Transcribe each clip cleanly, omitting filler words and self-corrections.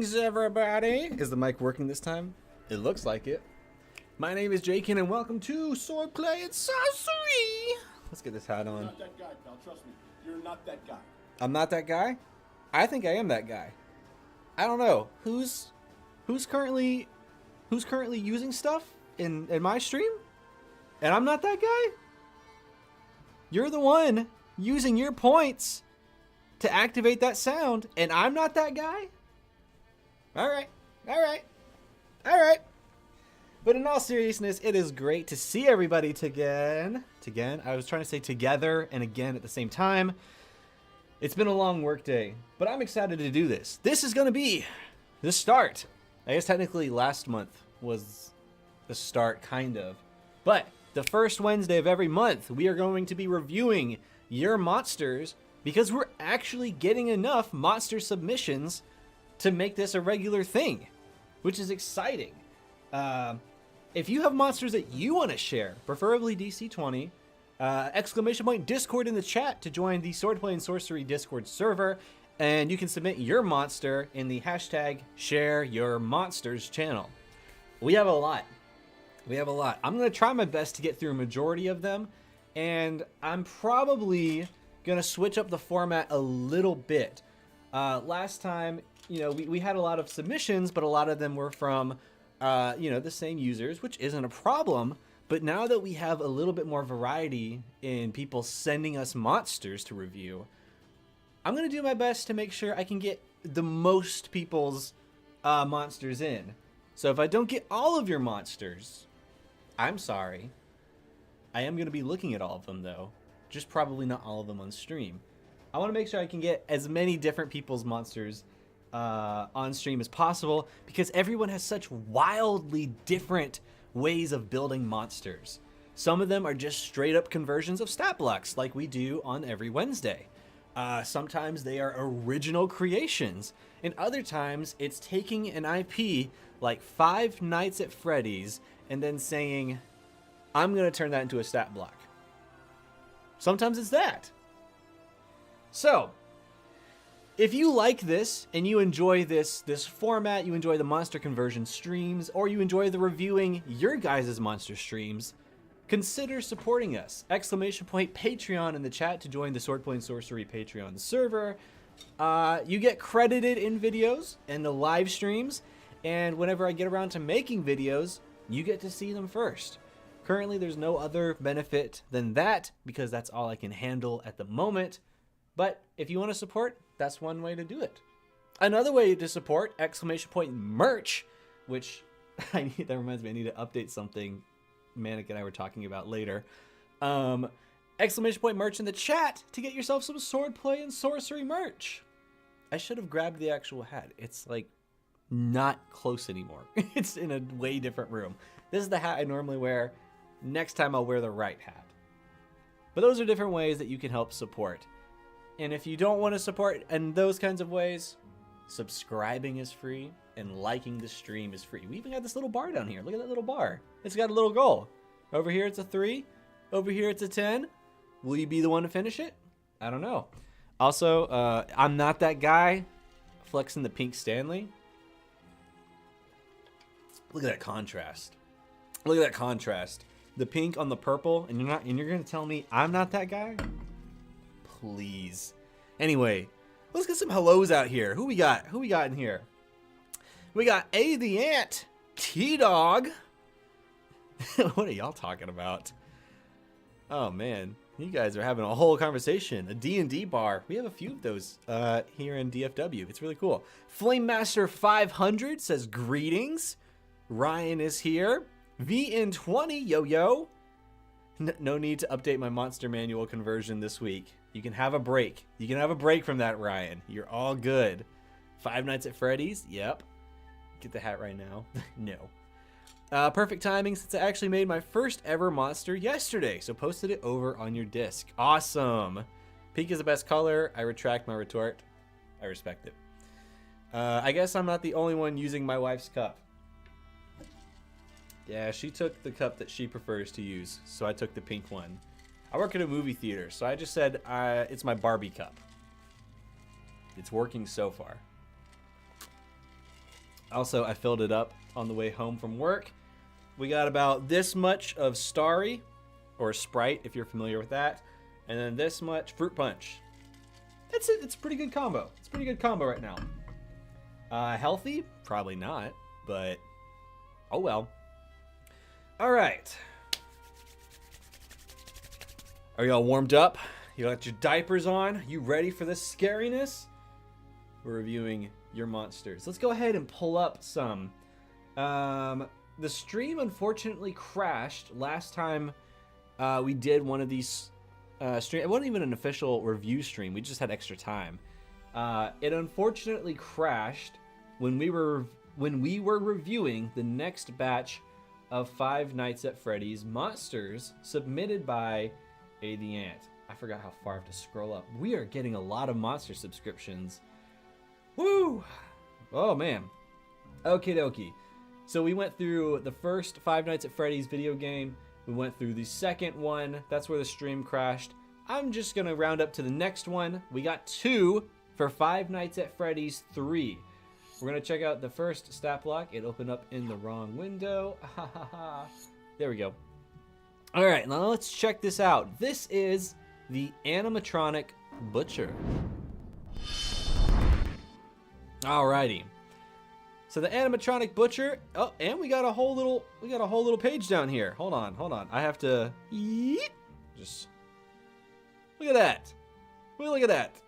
Greetings, everybody! Is the mic working this time? It looks like it. My name is Jakin, and welcome to Swordplay and Sorcery! Let's get this hat on. You're not that guy, pal. Trust me. You're not that guy. I'm not that guy? I think I am that guy. I don't know. Who's currently using stuff in my stream? And I'm not that guy? You're the one using your points to activate that sound, and I'm not that guy? Alright. But in all seriousness, it is great to see everybody again. I was trying to say together and again at the same time. It's been a long work day, but I'm excited to do this. This is going to be the start. I guess technically last month was the start, kind of. But the first Wednesday of every month, we are going to be reviewing your monsters because we're actually getting enough monster submissions to make this a regular thing, which is exciting. If you have monsters that you want to share, preferably DC20, ! Discord in the chat to join the Swordplay and Sorcery Discord server, and you can submit your monster in the hashtag #ShareYourMonsters channel. We have a lot. I'm going to try my best to get through a majority of them, and I'm probably going to switch up the format a little bit. Last time, we had a lot of submissions, but a lot of them were from, the same users, which isn't a problem. But now that we have a little bit more variety in people sending us monsters to review, I'm going to do my best to make sure I can get the most people's monsters in. So if I don't get all of your monsters, I'm sorry. I am going to be looking at all of them, though. Just probably not all of them on stream. I want to make sure I can get as many different people's monsters on stream as possible, because everyone has such wildly different ways of building monsters. Some of them are just straight up conversions of stat blocks like we do on every Wednesday. Sometimes they are original creations, and other times it's taking an IP like Five Nights at Freddy's and then saying, I'm going to turn that into a stat block. Sometimes it's that. So, if you like this and you enjoy this format, you enjoy the monster conversion streams, or you enjoy the reviewing your guys' monster streams, consider supporting us. ! Patreon in the chat to join the Swordplay and Sorcery Patreon server. You get credited in videos and the live streams, and whenever I get around to making videos, you get to see them first. Currently, there's no other benefit than that, because that's all I can handle at the moment. But if you want to support, that's one way to do it. Another way to support, ! Merch, which that reminds me, I need to update something Manic and I were talking about later. ! Merch in the chat to get yourself some Swordplay and Sorcery merch. I should have grabbed the actual hat. It's like not close anymore. It's in a way different room. This is the hat I normally wear. Next time I'll wear the right hat. But those are different ways that you can help support. And if you don't want to support in those kinds of ways, subscribing is free and liking the stream is free. We even got this little bar down here. Look at that little bar. It's got a little goal. Over here it's a 3. Over here it's a 10. Will you be the one to finish it? I don't know. Also, I'm not that guy flexing the pink Stanley. Look at that contrast. Look at that contrast. The pink on the purple, and you're gonna tell me I'm not that guy? Please. Anyway, let's get some hellos out here. Who we got? Who we got in here? We got A the Ant, T-Dog. What are y'all talking about? Oh man, you guys are having a whole conversation. A D&D bar. We have a few of those here in DFW. It's really cool. Flame Master 500 says greetings. Ryan is here. VN20, yo. No need to update my monster manual conversion this week. You can have a break. You can have a break from that, Ryan. You're all good. Five Nights at Freddy's? Yep. Get the hat right now. No. Perfect timing, since I actually made my first ever monster yesterday, so posted it over on your disc. Awesome. Pink is the best color. I retract my retort. I respect it. I guess I'm not the only one using my wife's cup. Yeah, she took the cup that she prefers to use, so I took the pink one. I work at a movie theater, so I just said it's my Barbie cup. It's working so far. Also, I filled it up on the way home from work. We got about this much of Starry, or Sprite, if you're familiar with that. And then this much Fruit Punch. That's it. It's a pretty good combo. It's a pretty good combo right now. Healthy? Probably not, but oh well. All right. Are y'all warmed up? You got your diapers on? You ready for this scariness? We're reviewing your monsters. Let's go ahead and pull up some. The stream unfortunately crashed last time we did one of these stream. It wasn't even an official review stream. We just had extra time. It unfortunately crashed when we were reviewing the next batch of Five Nights at Freddy's monsters submitted by the Ant. I forgot how far I have to scroll up. We are getting a lot of monster subscriptions. Woo! Oh man. Okie dokie. So we went through the first Five Nights at Freddy's video game. We went through the second one. That's where the stream crashed. I'm just going to round up to the next one. We got 2 for Five Nights at Freddy's 3. We're going to check out the first stat block. It opened up in the wrong window. There we go. All right, now let's check this out. This is the animatronic butcher. Alrighty. So the animatronic butcher. Oh, and we got a whole little page down here. Hold on. I have to just look at that. Look at that.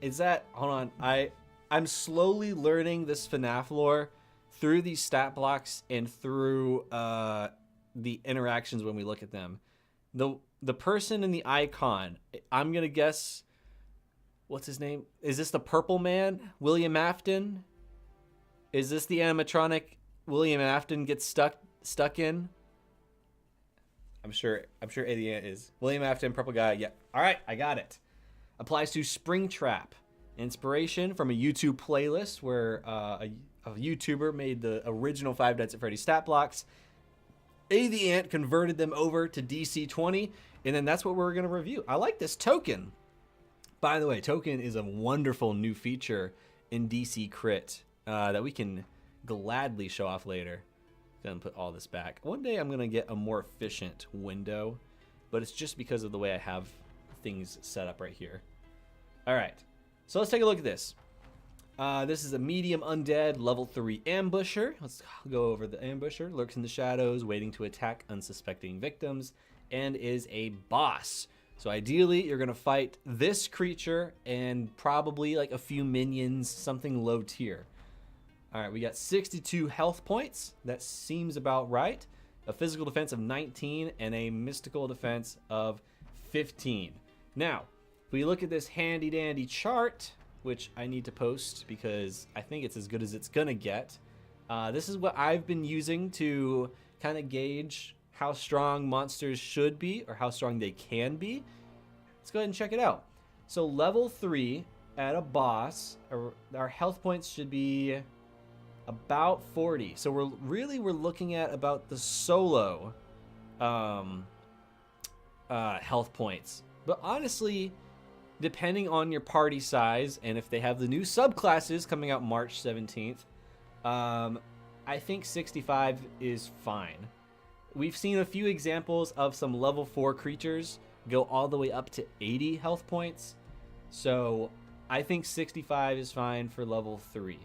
Is that? Hold on. I'm slowly learning this FNAF lore through these stat blocks and through the interactions when we look at them. The person in the icon, I'm gonna guess, what's his name? Is this the purple man, William Afton? Is this the animatronic William Afton gets stuck in? I'm sure Idiot is. William Afton, purple guy. Yeah. All right, I got it. Applies to Springtrap. Inspiration from a YouTube playlist where a YouTuber made the original Five Nights at Freddy's stat blocks. The Ant converted them over to DC20, and then that's what we're going to review. I like this token. By the way, token is a wonderful new feature in DC Crit that we can gladly show off later. Gonna put all this back. One day I'm going to get a more efficient window, but it's just because of the way I have things set up right here. All right, so let's take a look at this. This is a medium undead level 3 ambusher. Let's go over the ambusher. Lurks in the shadows, waiting to attack unsuspecting victims, and is a boss. So ideally, you're gonna fight this creature and probably like a few minions, something low tier. All right, we got 62 health points. That seems about right. A physical defense of 19 and a mystical defense of 15. Now, if we look at this handy dandy chart, which I need to post because I think it's as good as it's gonna get. This is what I've been using to kind of gauge how strong monsters should be or how strong they can be. Let's go ahead and check it out. So level 3 at a boss, our health points should be about 40. So we're looking at about the solo health points. But honestly, depending on your party size and if they have the new subclasses coming out March 17th, I think 65 is fine. We've seen a few examples of some level 4 creatures go all the way up to 80 health points. So I think 65 is fine for level 3.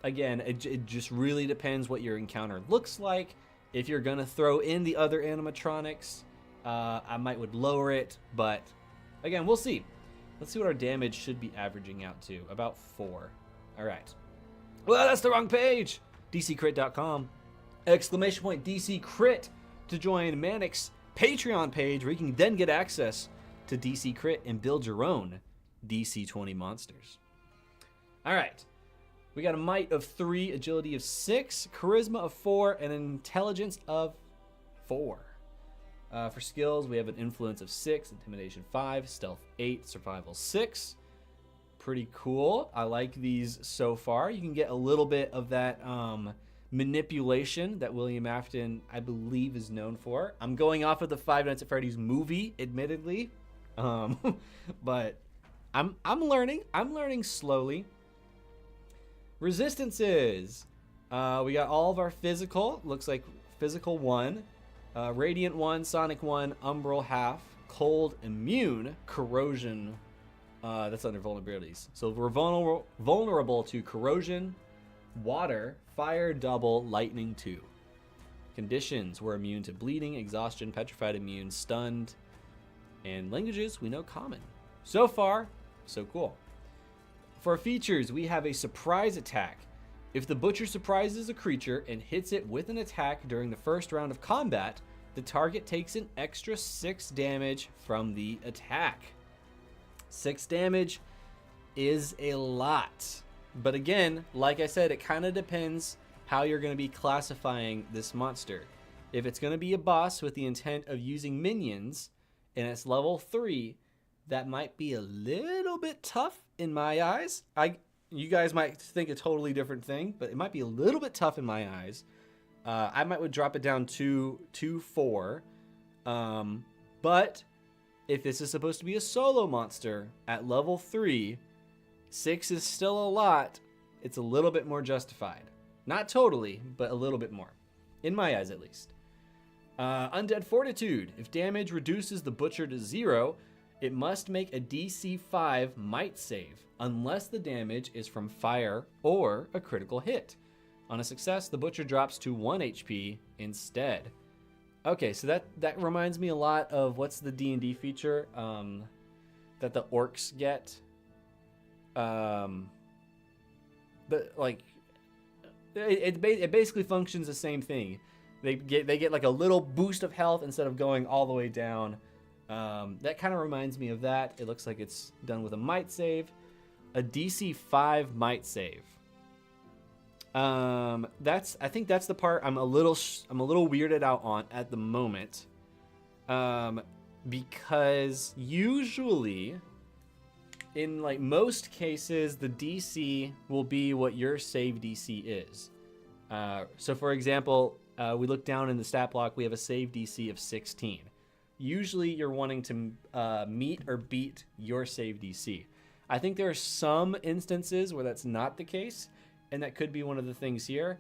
Again, it just really depends what your encounter looks like. If you're going to throw in the other animatronics, I would lower it, but again, we'll see. Let's see what our damage should be averaging out to. About 4. All right. Well, that's the wrong page. DCCrit.com. Exclamation point DC Crit to join Manic's Patreon page where you can then get access to DC Crit and build your own DC20 monsters. All right. We got a might of 3, agility of 6, charisma of 4, and an intelligence of 4. For skills, we have an influence of 6, intimidation 5, stealth 8, survival 6. Pretty cool. I like these so far. You can get a little bit of that manipulation that William Afton, I believe, is known for. I'm going off of the Five Nights at Freddy's movie, admittedly, but I'm learning. I'm learning slowly. Resistances. We got all of our physical. Looks like physical 1, radiant 1, sonic 1, umbral half, cold immune, corrosion. That's under vulnerabilities. So we're vulnerable to corrosion, water, fire double, lightning 2. Conditions: we're immune to bleeding, exhaustion, petrified immune, stunned, and languages we know common. So far, so cool. For features, we have a surprise attack. If the Butcher surprises a creature and hits it with an attack during the first round of combat, the target takes an extra 6 damage from the attack. 6 damage is a lot. But again, like I said, it kind of depends how you're going to be classifying this monster. If it's going to be a boss with the intent of using minions, and it's level 3, that might be a little bit tough in my eyes. You guys might think a totally different thing, but it might be a little bit tough in my eyes. I would drop it down to 4. But if this is supposed to be a solo monster at level 3, 6 is still a lot. It's a little bit more justified. Not totally, but a little bit more. In my eyes, at least. Undead Fortitude. If damage reduces the Butcher to 0, it must make a DC 5 might save, unless the damage is from fire or a critical hit. On a success, the Butcher drops to 1 HP instead. Okay, so that reminds me a lot of what's the D&D feature that the orcs get. It basically functions the same thing. They get like a little boost of health instead of going all the way down. That kind of reminds me of that. It looks like it's done with a might save, a DC 5 might save. I think that's the part I'm a little weirded out on at the moment, because usually, in like most cases, the DC will be what your save DC is. So for example, we look down in the stat block, we have a save DC of 16. Usually you're wanting to meet or beat your save DC. I think there are some instances where that's not the case, and that could be one of the things here.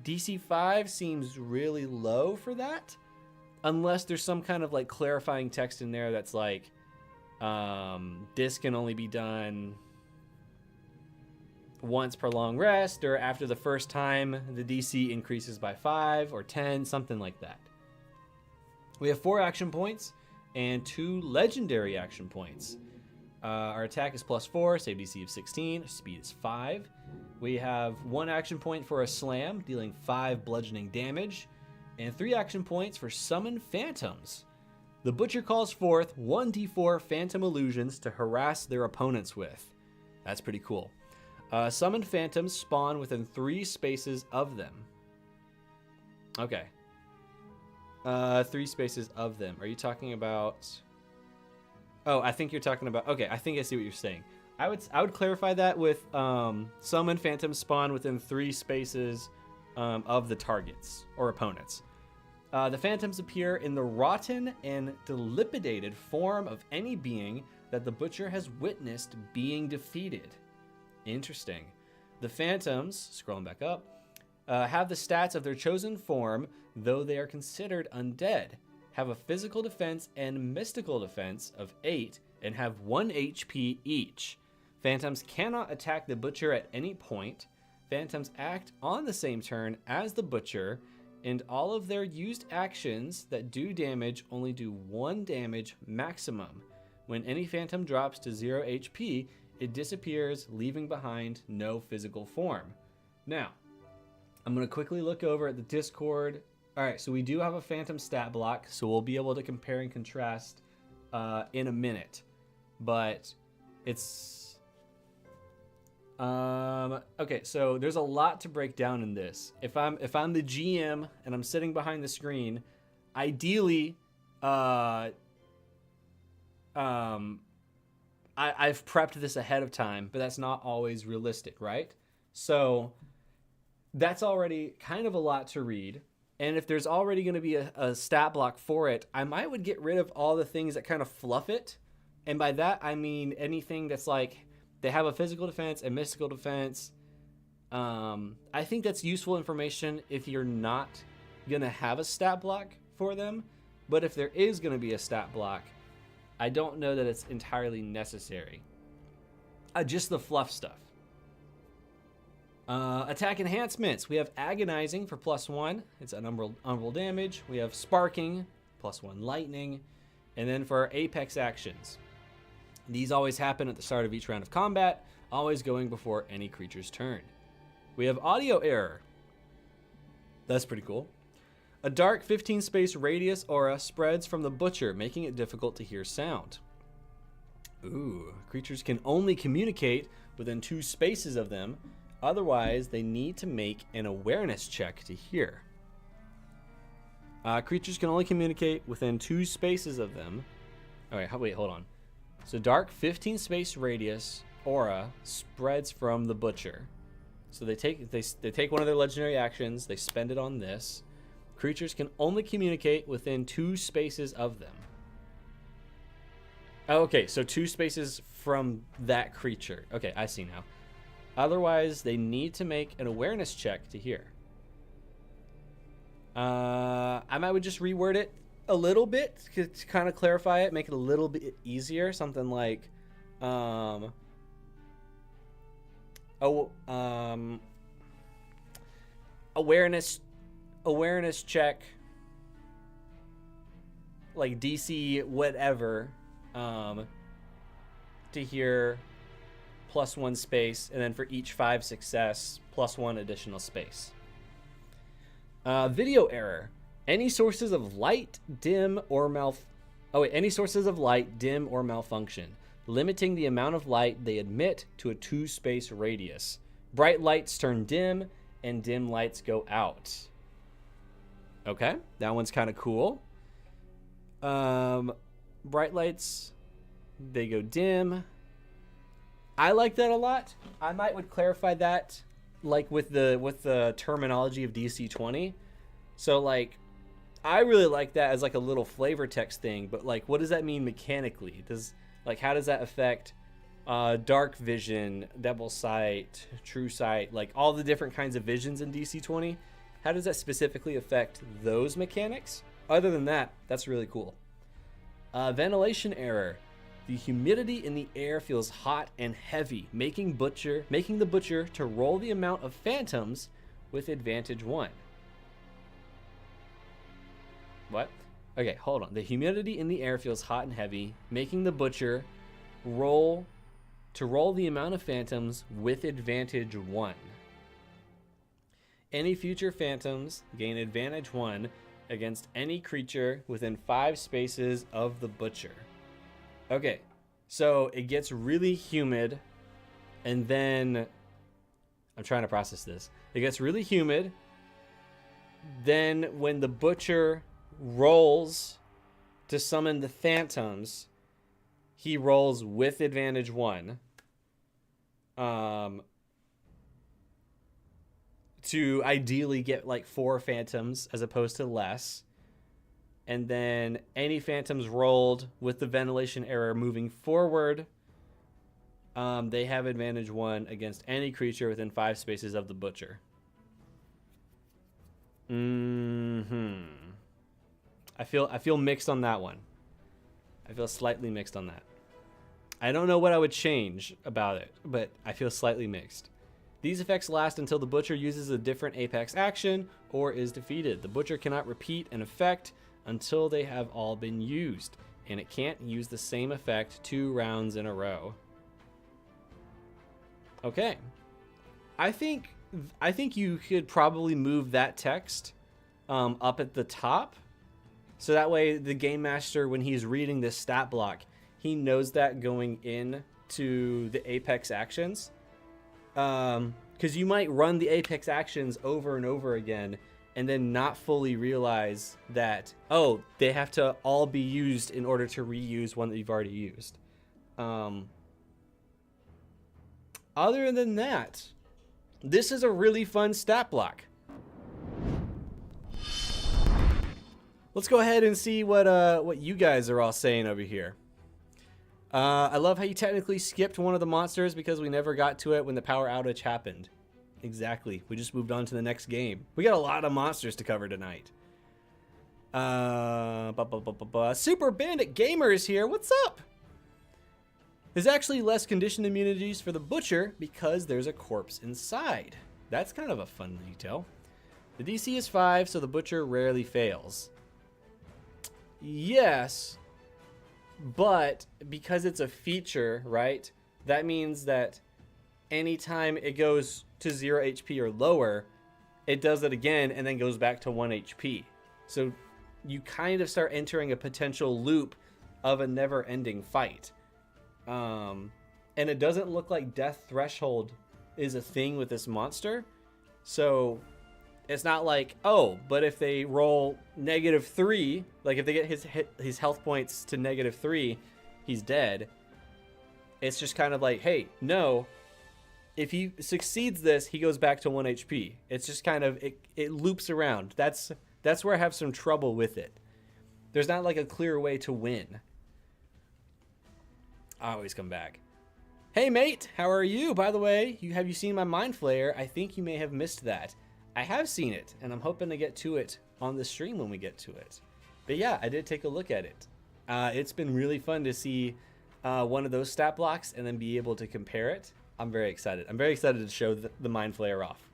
DC 5 seems really low for that, unless there's some kind of like clarifying text in there that's like, this can only be done once per long rest, or after the first time the DC increases by 5 or 10, something like that. We have 4 action points and 2 legendary action points. Our attack is +4, save DC of 16, speed is 5. We have 1 action point for a slam, dealing 5 bludgeoning damage, and 3 action points for summon phantoms. The Butcher calls forth 1d4 phantom illusions to harass their opponents with. That's pretty cool. Summoned phantoms spawn within 3 spaces of them. Okay. 3 spaces of them. Are you talking about... Oh, I think you're talking about... Okay, I think I see what you're saying. I would clarify that with summoned phantoms spawn within 3 spaces of the targets or opponents. The phantoms appear in the rotten and dilapidated form of any being that the Butcher has witnessed being defeated. Interesting. The phantoms, scrolling back up, have the stats of their chosen form, though they are considered undead, have a physical defense and mystical defense of 8, and have 1 HP each. Phantoms cannot attack the Butcher at any point. Phantoms act on the same turn as the Butcher, and all of their used actions that do damage only do 1 damage maximum. When any phantom drops to 0 HP, it disappears, leaving behind no physical form. Now, I'm going to quickly look over at the Discord. All right, so we do have a phantom stat block, so we'll be able to compare and contrast in a minute. But it's... okay, so there's a lot to break down in this. If I'm the GM and I'm sitting behind the screen, ideally, I've prepped this ahead of time, but that's not always realistic, right? So that's already kind of a lot to read. And if there's already going to be a stat block for it, I would get rid of all the things that kind of fluff it. And by that, I mean anything that's like, they have a physical defense, a mystical defense, I think that's useful information if you're not going to have a stat block for them. But if there is going to be a stat block, I don't know that it's entirely necessary. Just the fluff stuff. Attack enhancements. We have Agonizing for +1. It's unumbrel damage. We have Sparking, +1 lightning. And then for our Apex actions. These always happen at the start of each round of combat, always going before any creature's turn. We have Audio Error. That's pretty cool. A dark 15 space radius aura spreads from the Butcher, making it difficult to hear sound. Ooh, creatures can only communicate within 2 spaces of them. Otherwise, they need to make an awareness check to hear. Creatures can only communicate within 2 spaces of them. All right, wait, hold on. So dark 15 space radius aura spreads from the Butcher. So they take one of their legendary actions, they spend it on this. Creatures can only communicate within 2 spaces of them. Oh, okay, so 2 spaces from that creature. Okay, I see now. Otherwise, they need to make an awareness check to hear. I might just reword it a little bit to kind of clarify it, make it a little bit easier. Something like, awareness check, like DC whatever, to hear +1 space, and then for each 5 success, +1 additional space. Video error. Any sources of light, dim, or any sources of light, dim, or malfunction, limiting the amount of light they emit to a 2 space radius. Bright lights turn dim, and dim lights go out. Okay, that one's kind of cool. Bright lights, they go dim. I like that a lot. I would clarify that, like with the terminology of DC20. So like, I really like that as like a little flavor text thing. But like, what does that mean mechanically? How does that affect dark vision, double sight, true sight, like all the different kinds of visions in DC20? How does that specifically affect those mechanics? Other than that, that's really cool. Ventilation error. The humidity in the air feels hot and heavy, making the Butcher to roll the amount of phantoms with advantage 1. What? Okay, hold on. The humidity in the air feels hot and heavy, making the Butcher roll the amount of phantoms with advantage 1. Any future phantoms gain advantage 1 against any creature within 5 spaces of the Butcher. Okay, so it gets really humid, and then I'm trying to process this. It gets really humid. Then when the Butcher rolls to summon the phantoms, he rolls with advantage 1. To ideally get like 4 phantoms as opposed to less. And then any phantoms rolled with the ventilation error moving forward, they have advantage 1 against any creature within 5 spaces of the Butcher. I feel mixed on that one. I feel slightly mixed on that. I don't know what I would change about it, but I feel slightly mixed. These effects last until the Butcher uses a different Apex action or is defeated. The Butcher cannot repeat an effect until they have all been used, and it can't use the same effect 2 rounds in a row. Okay. I think you could probably move that text up at the top, so that way the Game Master, when he's reading this stat block, he knows that going in to the Apex actions. Because you might run the Apex actions over and over again and then not fully realize that, oh, they have to all be used in order to reuse one that you've already used. Other than that, this is a really fun stat block. Let's go ahead and see what you guys are all saying over here. I love how you technically skipped one of the monsters because we never got to it when the power outage happened. exactly. We just moved on to the next game. We got a lot of monsters to cover tonight. Super Bandit Gamer is here. What's up? There's actually less condition immunities for the Butcher because there's a corpse inside. That's kind of a fun detail. The DC is 5, so the Butcher rarely fails. Yes, but because it's a feature, right? That means that anytime it goes to 0 HP or lower, it does it again and then goes back to 1 HP. So you kind of start entering a potential loop of a never-ending fight. And it doesn't look like Death Threshold is a thing with this monster. So it's not like, oh, but if they roll -3, like if they get his health points to -3, he's dead. It's just kind of like, hey, no, if he succeeds this, he goes back to 1 HP. It's just kind of, it loops around. That's where I have some trouble with it. There's not like a clear way to win. I always come back. Hey mate, how are you? By the way, have you seen my Mind Flayer? I think you may have missed that. I have seen it, and I'm hoping to get to it on the stream when we get to it. But yeah, I did take a look at it. It's been really fun to see one of those stat blocks and then be able to compare it. I'm very excited. I'm very excited to show the Mind Flayer off.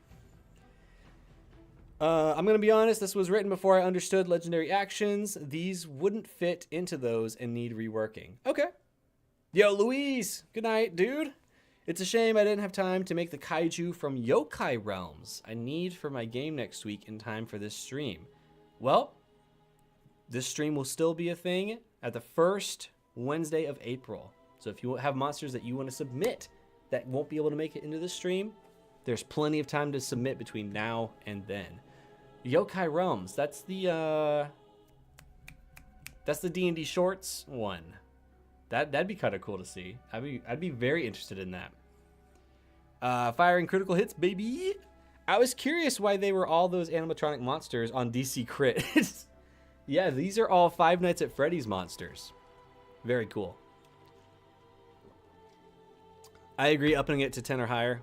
I'm going to be honest, this was written before I understood legendary actions. These wouldn't fit into those and need reworking. Okay. Yo, Luis. Good night, dude. It's a shame I didn't have time to make the kaiju from Yokai Realms I need for my game next week in time for this stream. Well, this stream will still be a thing at the first Wednesday of April. So if you have monsters that you want to submit that won't be able to make it into the stream, there's plenty of time to submit between now and then. Yokai Realms, that's the D&D Shorts one. That'd be kind of cool to see. I'd be very interested in that. Firing critical hits, baby. I was curious why they were all those animatronic monsters on DC Crit. Yeah, these are all Five Nights at Freddy's monsters. Very cool. I agree, upping it to 10 or higher.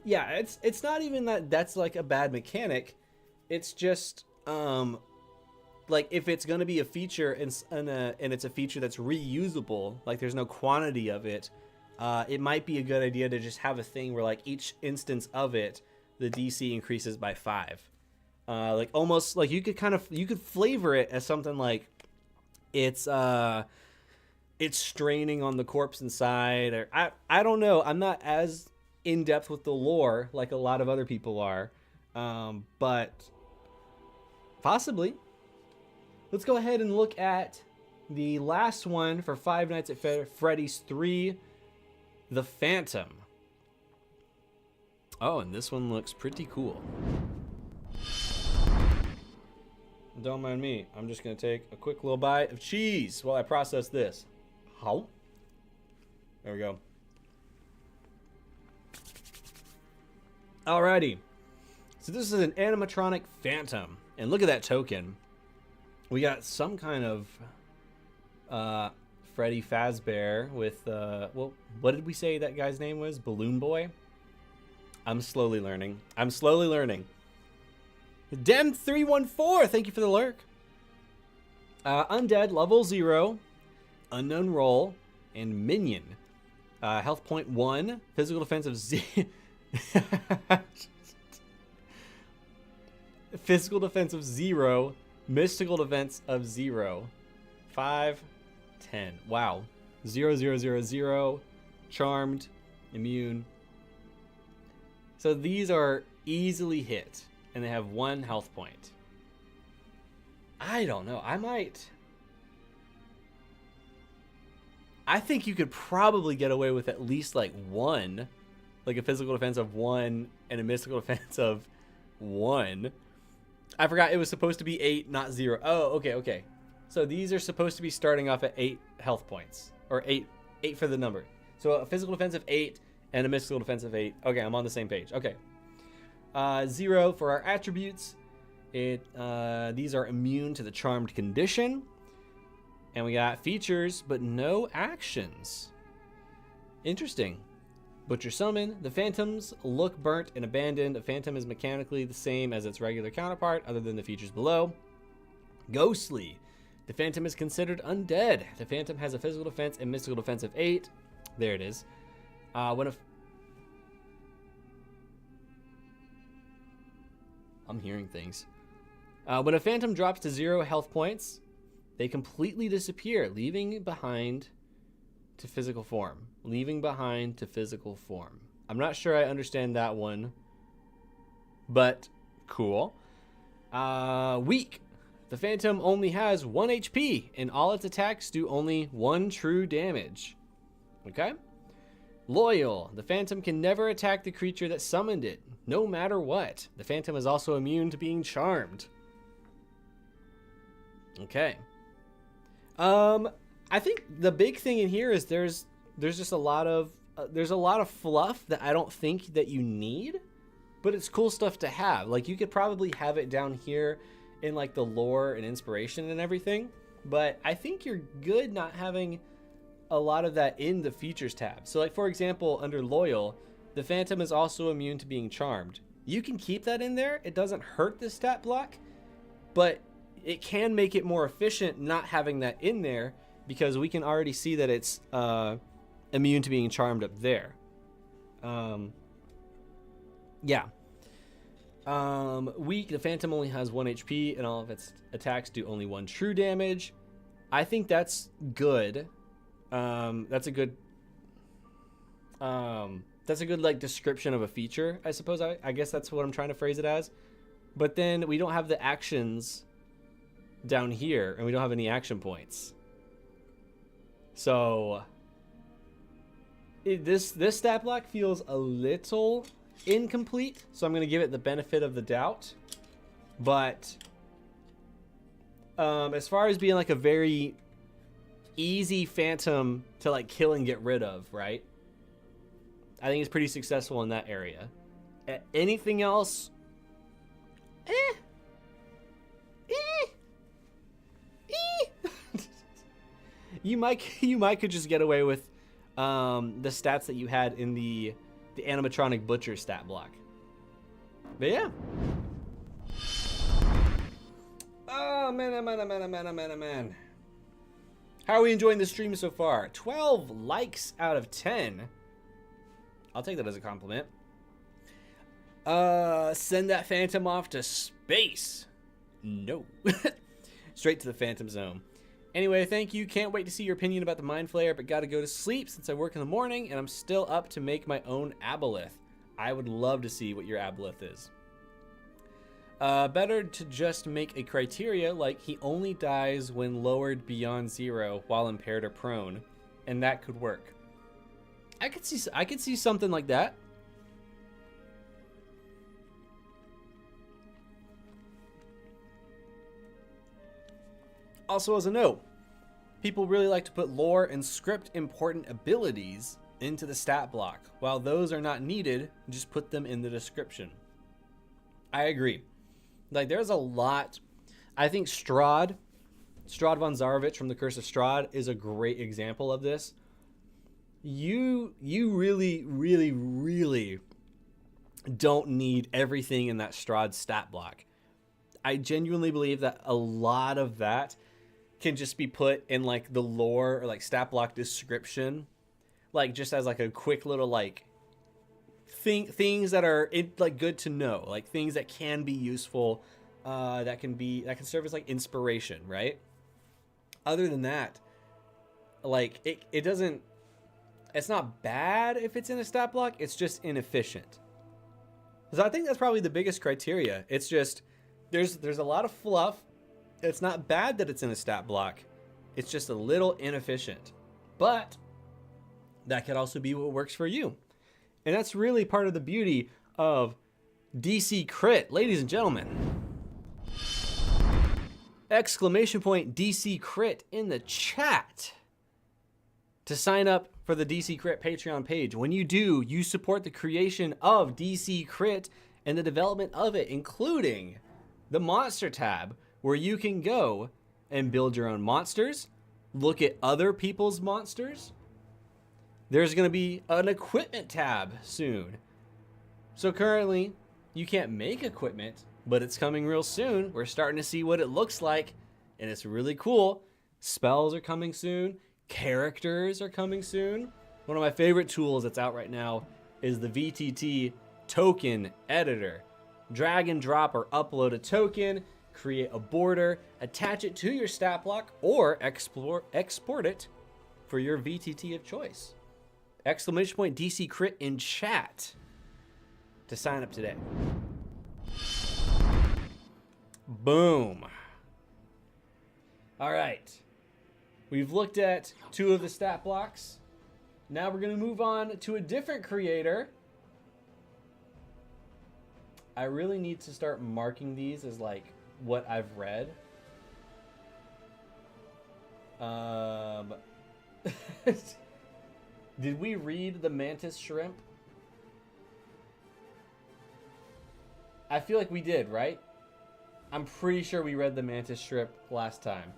Yeah, it's not even that's like a bad mechanic. It's just like if it's going to be a feature and it's a feature that's reusable, like there's no quantity of it, it might be a good idea to just have a thing where like each instance of it, the DC increases by 5. Like almost like you could flavor it as something like it's straining on the corpse inside, or I don't know. I'm not as in depth with the lore like a lot of other people are, but possibly. Let's go ahead and look at the last one for Five Nights at Freddy's 3, The Phantom. Oh, and this one looks pretty cool. Don't mind me. I'm just going to take a quick little bite of cheese while I process this. How? There we go. Alrighty. So this is an animatronic phantom. And look at that token. We got some kind of Freddy Fazbear with, well, what did we say that guy's name was? Balloon Boy? I'm slowly learning. Dem314, thank you for the lurk. Undead, level 0, unknown role, and minion. Health point 1, physical defense of 0. Physical defense of 0, mystical defense of 0. 5, 10. Wow. 0, 0, 0, 0. Charmed, immune. So these are easily hit, and they have 1 health point. I don't know. I think you could probably get away with at least like 1, like a physical defense of 1 and a mystical defense of 1. I forgot it was supposed to be 8, not 0. Oh, okay. So these are supposed to be starting off at 8 health points, or 8 for the number. So a physical defense of 8 and a mystical defense of 8. Okay, I'm on the same page. Okay. 0 for our attributes. These are immune to the charmed condition. And we got features, but no actions. Interesting. Butcher Summon. The Phantoms look burnt and abandoned. A Phantom is mechanically the same as its regular counterpart, other than the features below. Ghostly. The Phantom is considered undead. The Phantom has a physical defense and mystical defense of 8. There it is. I'm hearing things. When a Phantom drops to 0 health points, they completely disappear, leaving behind to physical form. Leaving behind to physical form. I'm not sure I understand that one, but cool. Weak. The Phantom only has 1 HP, and all its attacks do only 1 true damage. Okay? Loyal. The Phantom can never attack the creature that summoned it, no matter what. The Phantom is also immune to being charmed. Okay. I think the big thing in here is there's just a lot of fluff that I don't think that you need, but it's cool stuff to have. Like, you could probably have it down here in like the lore and inspiration and everything, but I think you're good not having a lot of that in the features tab. So like, for example, under loyal, the Phantom is also immune to being charmed. You can keep that in there. It doesn't hurt the stat block, but it can make it more efficient not having that in there, because we can already see that it's immune to being charmed up there. Yeah. Weak. The Phantom only has 1 HP, and all of its attacks do only 1 true damage. I think that's good. That's a good like description of a feature, I suppose. I guess that's what I'm trying to phrase it as. But then we don't have the actions down here, and we don't have any action points. So this stat block feels a little incomplete, so I'm going to give it the benefit of the doubt. But as far as being like a very easy Phantom to like kill and get rid of, right? I think it's pretty successful in that area. Anything else? You might could just get away with the stats that you had in the animatronic butcher stat block. But yeah. Oh man. How are we enjoying the stream so far? 12 likes out of 10. I'll take that as a compliment. Send that Phantom off to space. No. Straight to the Phantom Zone. Anyway, thank you. Can't wait to see your opinion about the Mind Flayer, but gotta go to sleep since I work in the morning and I'm still up to make my own aboleth. I would love to see what your aboleth is. Better to just make a criteria like he only dies when lowered beyond 0 while impaired or prone, and that could work. I could see something like that. Also, as a note, people really like to put lore and script important abilities into the stat block. While those are not needed, just put them in the description. I agree. Like, there's a lot. I think Strahd von Zarovich from The Curse of Strahd is a great example of this. You really, really, really don't need everything in that Strahd stat block. I genuinely believe that a lot of that can just be put in like the lore or like stat block description, like just as like a quick little like things that are like good to know, like things that can be useful, that can serve as like inspiration, right? Other than that, like it's not bad if it's in a stat block, it's just inefficient. So I think that's probably the biggest criteria. It's just there's a lot of fluff. It's not bad that it's in a stat block. It's just a little inefficient. But that could also be what works for you. And that's really part of the beauty of DC Crit, ladies and gentlemen. Exclamation point DC Crit in the chat to sign up for the DC Crit Patreon page. When you do, you support the creation of DC Crit and the development of it, including the monster tab, where you can go and build your own monsters, look at other people's monsters. there's going to be an equipment tab soon. So currently, you can't make equipment, but it's coming real soon. We're starting to see what it looks like, and it's really cool. Spells are coming soon. Characters are coming soon. One of my favorite tools that's out right now is the VTT token editor. Drag and drop or upload a token, create a border, attach it to your stat block, or export it for your VTT of choice. Exclamation point DC crit in chat to sign up today. Boom. All right. We've looked at 2 of the stat blocks. Now we're going to move on to a different creator. I really need to start marking these as like what I've read. Did we read the mantis shrimp? I feel like we did, right? I'm pretty sure we read the mantis shrimp last time.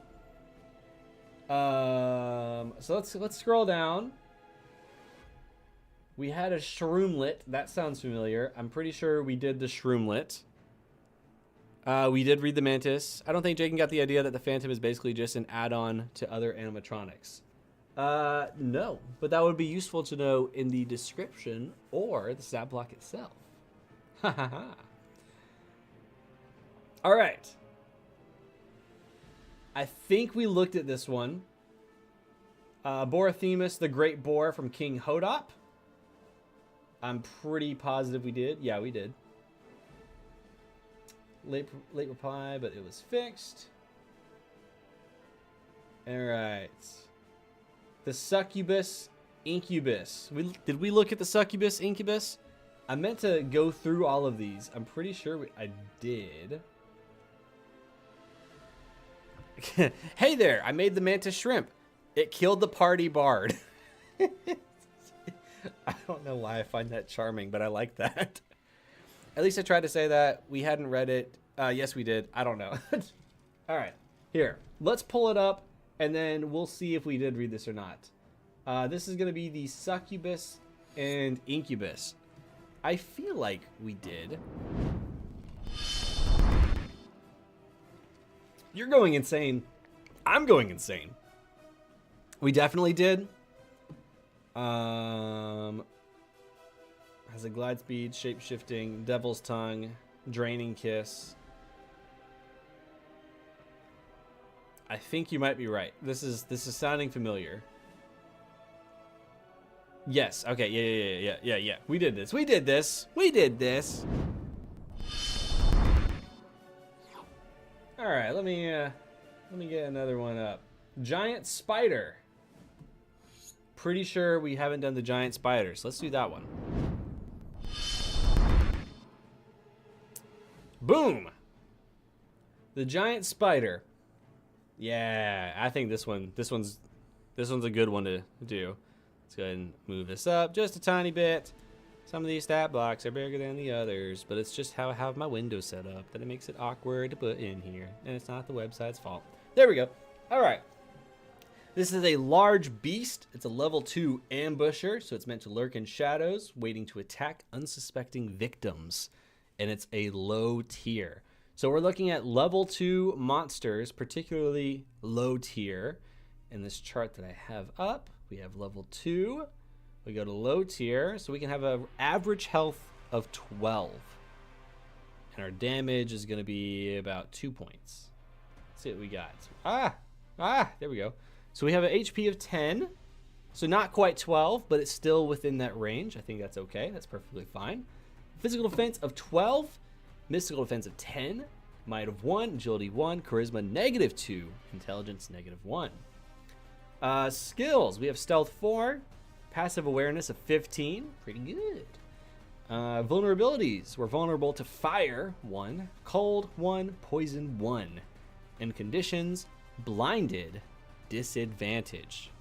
So let's scroll down. We had a shroomlet. That sounds familiar. I'm pretty sure we did the shroomlet. We did read the mantis. I don't think Jakin got the idea that the phantom is basically just an add-on to other animatronics. No, but that would be useful to know in the description or the stat block itself. Ha ha ha. All right. I think we looked at this one. Borathemus, the Great Boar from King Hodop. I'm pretty positive we did. Yeah, we did. Late reply, but it was fixed. All right. The Succubus Incubus. Did we look at the Succubus Incubus? I meant to go through all of these. I'm pretty sure I did. Hey there, I made the mantis shrimp. It killed the party bard. I don't know why I find that charming, but I like that. At least I tried to say that. We hadn't read it. Yes, we did. I don't know. All right, here. Let's pull it up, and then we'll see if we did read this or not. This is going to be the Succubus and Incubus. I feel like we did. You're going insane. I'm going insane. We definitely did. Has a glide speed, shape shifting, devil's tongue, draining kiss. I think you might be right. This is sounding familiar. Yes. Okay. Yeah. We did this. We did this. All right. Let me get another one up. Giant spider. Pretty sure we haven't done the giant spiders. Let's do that one. Boom. The giant spider. Yeah, I think this one's a good one to do. Let's go ahead and move this up just a tiny bit. Some of these stat blocks are bigger than the others, but it's just how I have my window set up that it makes it awkward to put in here, and it's not the website's fault. There we go. All right. This is a large beast. It's a level 2 ambusher, so it's meant to lurk in shadows, waiting to attack unsuspecting victims, and it's a low tier. So we're looking at level 2 monsters, particularly low tier. In this chart that I have up, we have level 2. We go to low tier, so we can have an average health of 12. And our damage is going to be about 2 points. Let's see what we got. There we go. So we have an HP of 10. So not quite 12, but it's still within that range. I think that's okay. That's perfectly fine. Physical defense of 12. Mystical defense of 10. Might of 1. Agility 1. Charisma -2. Intelligence -1. Skills. We have stealth 4. Passive awareness of 15. Pretty good. Vulnerabilities. We're vulnerable to fire 1. Cold 1. Poison 1. And conditions. Blinded. Disadvantage.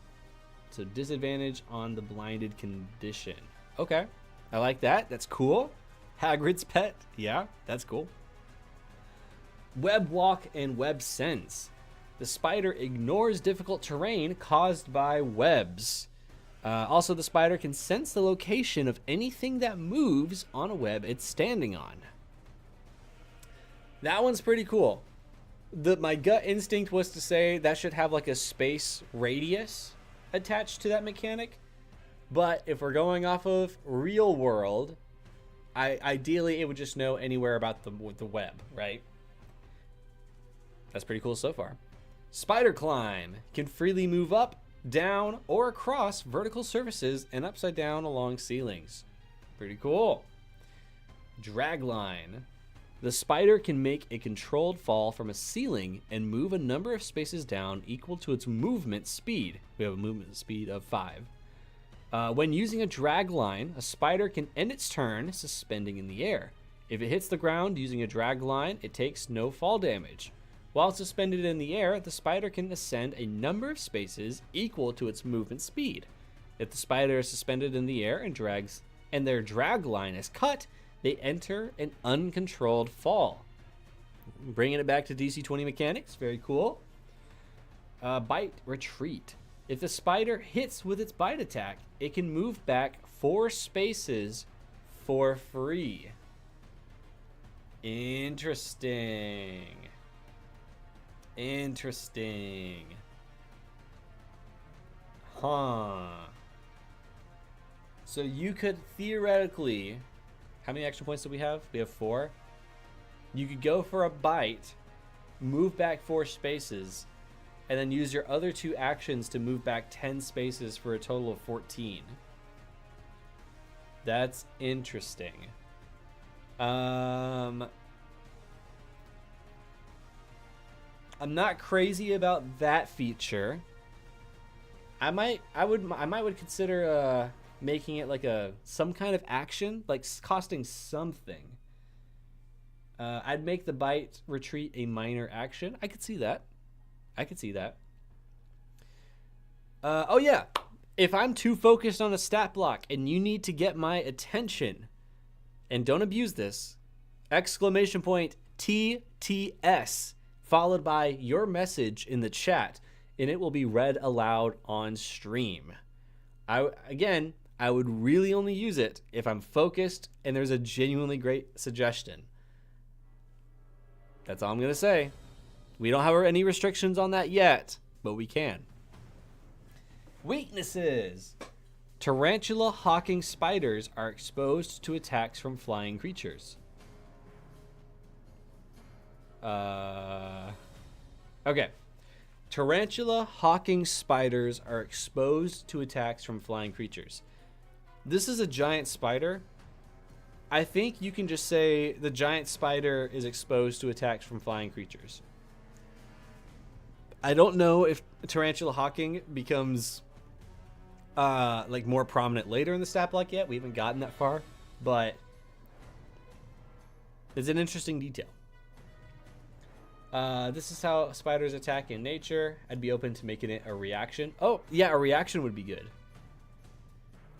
So disadvantage on the blinded condition. Okay. I like that. That's cool. Hagrid's pet. Yeah, that's cool. Web walk and web sense. The spider ignores difficult terrain caused by webs. Also, the spider can sense the location of anything that moves on a web it's standing on. That one's pretty cool. My gut instinct was to say that should have like a space radius attached to that mechanic. But if we're going off of real world, ideally it would just know anywhere about the web, right? That's pretty cool so far. Spider climb can freely move up, down, or across vertical surfaces and upside down along ceilings. Pretty cool. Dragline. The spider can make a controlled fall from a ceiling and move a number of spaces down equal to its movement speed. We have a movement speed of 5. When using a drag line, a spider can end its turn suspending in the air. If it hits the ground using a drag line, it takes no fall damage. While suspended in the air, the spider can ascend a number of spaces equal to its movement speed. If the spider is suspended in the air and their drag line is cut, they enter an uncontrolled fall. Bringing it back to DC20 mechanics, very cool. Bite retreat. If the spider hits with its bite attack, it can move back 4 spaces for free. Interesting. Huh. So you could theoretically... How many action points do we have? We have 4. You could go for a bite, move back 4 spaces, and then use your other 2 actions to move back 10 spaces for a total of 14. That's interesting. I'm not crazy about that feature. I would consider making it like some kind of action, like costing something. I'd make the bite retreat a minor action. I could see that. Oh yeah, if I'm too focused on a stat block and you need to get my attention, and don't abuse this, exclamation point TTS followed by your message in the chat, and it will be read aloud on stream. I would really only use it if I'm focused and there's a genuinely great suggestion. That's all I'm going to say. We don't have any restrictions on that yet, but we can. Weaknesses. Tarantula hawking spiders are exposed to attacks from flying creatures. Okay. Tarantula hawking spiders are exposed to attacks from flying creatures. This is a giant spider. I think you can just say the giant spider is exposed to attacks from flying creatures. I don't know if tarantula hawking becomes like more prominent later in the stat block yet. We haven't gotten that far, but it's an interesting detail. This is how spiders attack in nature. I'd be open to making it a reaction. Oh, yeah, a reaction would be good.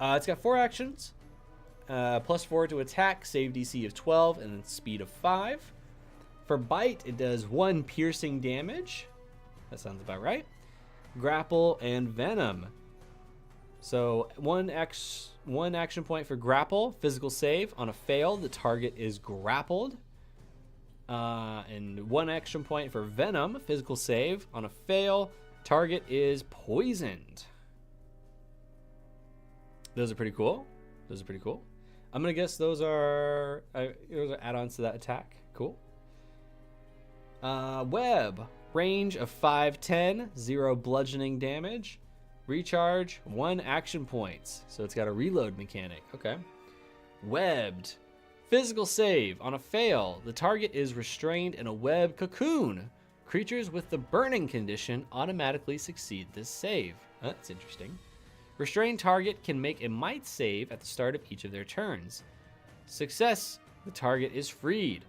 It's got 4 actions. +4 to attack, save DC of 12, and then speed of 5. For bite, it does 1 piercing damage. That sounds about right. Grapple and venom. So one action point for grapple, physical save. On a fail, the target is grappled. And 1 action point for venom, physical save. On a fail, target is poisoned. Those are pretty cool. I'm gonna guess those are add-ons to that attack. Cool. Web. Range of 5-10, 0 bludgeoning damage. Recharge, 1 action points. So it's got a reload mechanic. Okay. Webbed. Physical save. On a fail, the target is restrained in a web cocoon. Creatures with the burning condition automatically succeed this save. That's interesting. Restrained target can make a might save at the start of each of their turns. Success, the target is freed.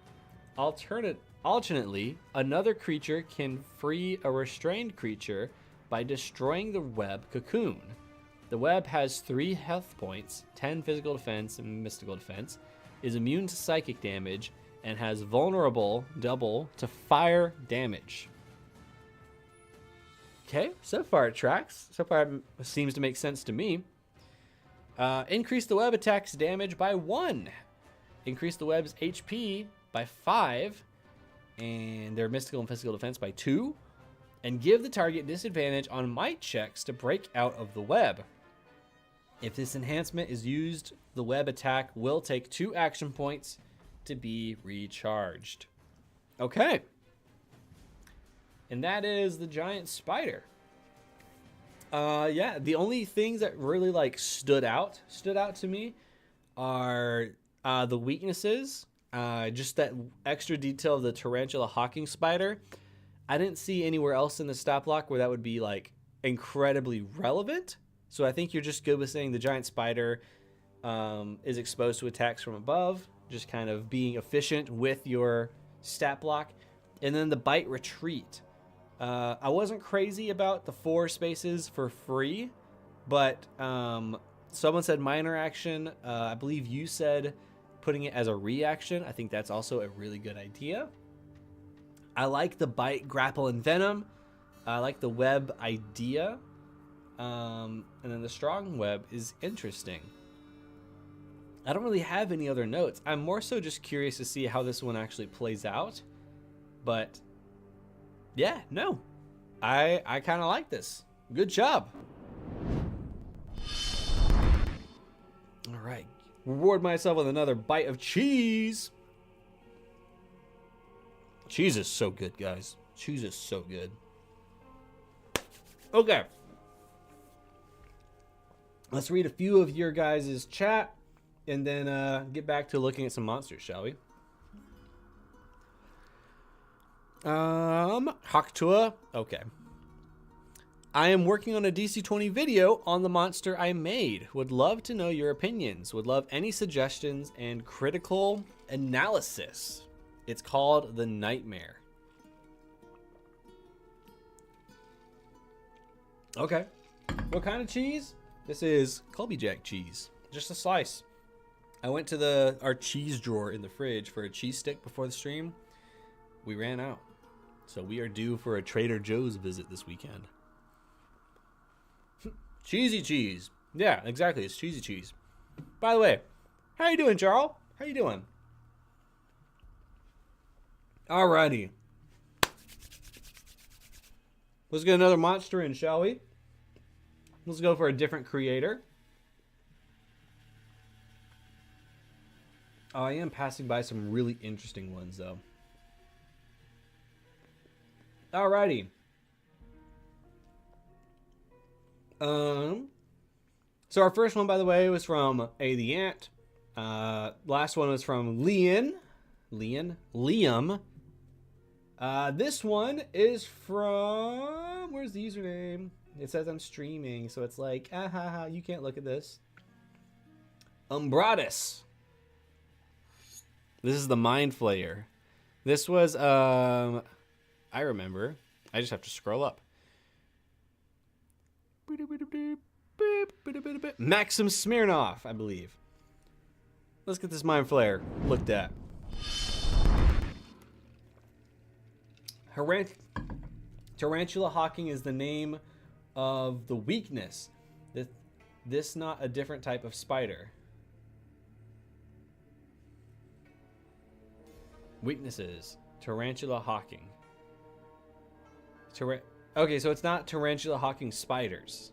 Alternately, another creature can free a restrained creature by destroying the web cocoon. The web has 3 health points, 10 physical defense and mystical defense, is immune to psychic damage, and has vulnerable double to fire damage. Okay, so far it tracks. So far it seems to make sense to me. Increase the web attack's damage by 1. Increase the web's HP by 5. And their mystical and physical defense by 2. And give the target disadvantage on might checks to break out of the web. If this enhancement is used, the web attack will take 2 action points to be recharged. Okay. And that is the giant spider. Yeah, the only things that really like stood out to me are the weaknesses. Just that extra detail of the tarantula hawking spider. I didn't see anywhere else in the stat block where that would be like incredibly relevant. So I think you're just good with saying the giant spider is exposed to attacks from above, just kind of being efficient with your stat block. And then the bite retreat. I wasn't crazy about the 4 spaces for free, but someone said minor action. I believe you said putting it as a reaction. I think that's also a really good idea. I like the bite, grapple, and venom. I like the web idea. And then the strong web is interesting. I don't really have any other notes. I'm more so just curious to see how this one actually plays out. But yeah, no. I kind of like this. Good job. All right. Reward myself with another bite of cheese. Cheese is so good, guys. Cheese is so good. Okay. Let's read a few of your guys' chat and then get back to looking at some monsters, shall we? Haktua. Okay. I am working on a DC20 video on the monster I made. Would love to know your opinions. Would love any suggestions and critical analysis. It's called The Nightmare. Okay. What kind of cheese? This is Colby Jack cheese. Just a slice. I went to our cheese drawer in the fridge for a cheese stick before the stream. We ran out. So we are due for a Trader Joe's visit this weekend. Cheesy cheese. Yeah, exactly. It's cheesy cheese. By the way, how you doing, Charles? How you doing? Alrighty. Let's get another monster in, shall we? Let's go for a different creator. Oh, I am passing by some really interesting ones, though. Alrighty. So our first one, by the way, was from A the Ant. Last one was from Liam. This one is from, where's the username? It says I'm streaming, so it's like, you can't look at this. Umbratus. This is the Mind Flayer. This was, I remember. I just have to scroll up. Maxim Smirnoff, I believe. Let's get this Mind Flayer looked at. Tarantula hawking is the name of the weakness. This not a different type of spider. Weaknesses. Tarantula hawking. Okay, so it's not tarantula hawking spiders.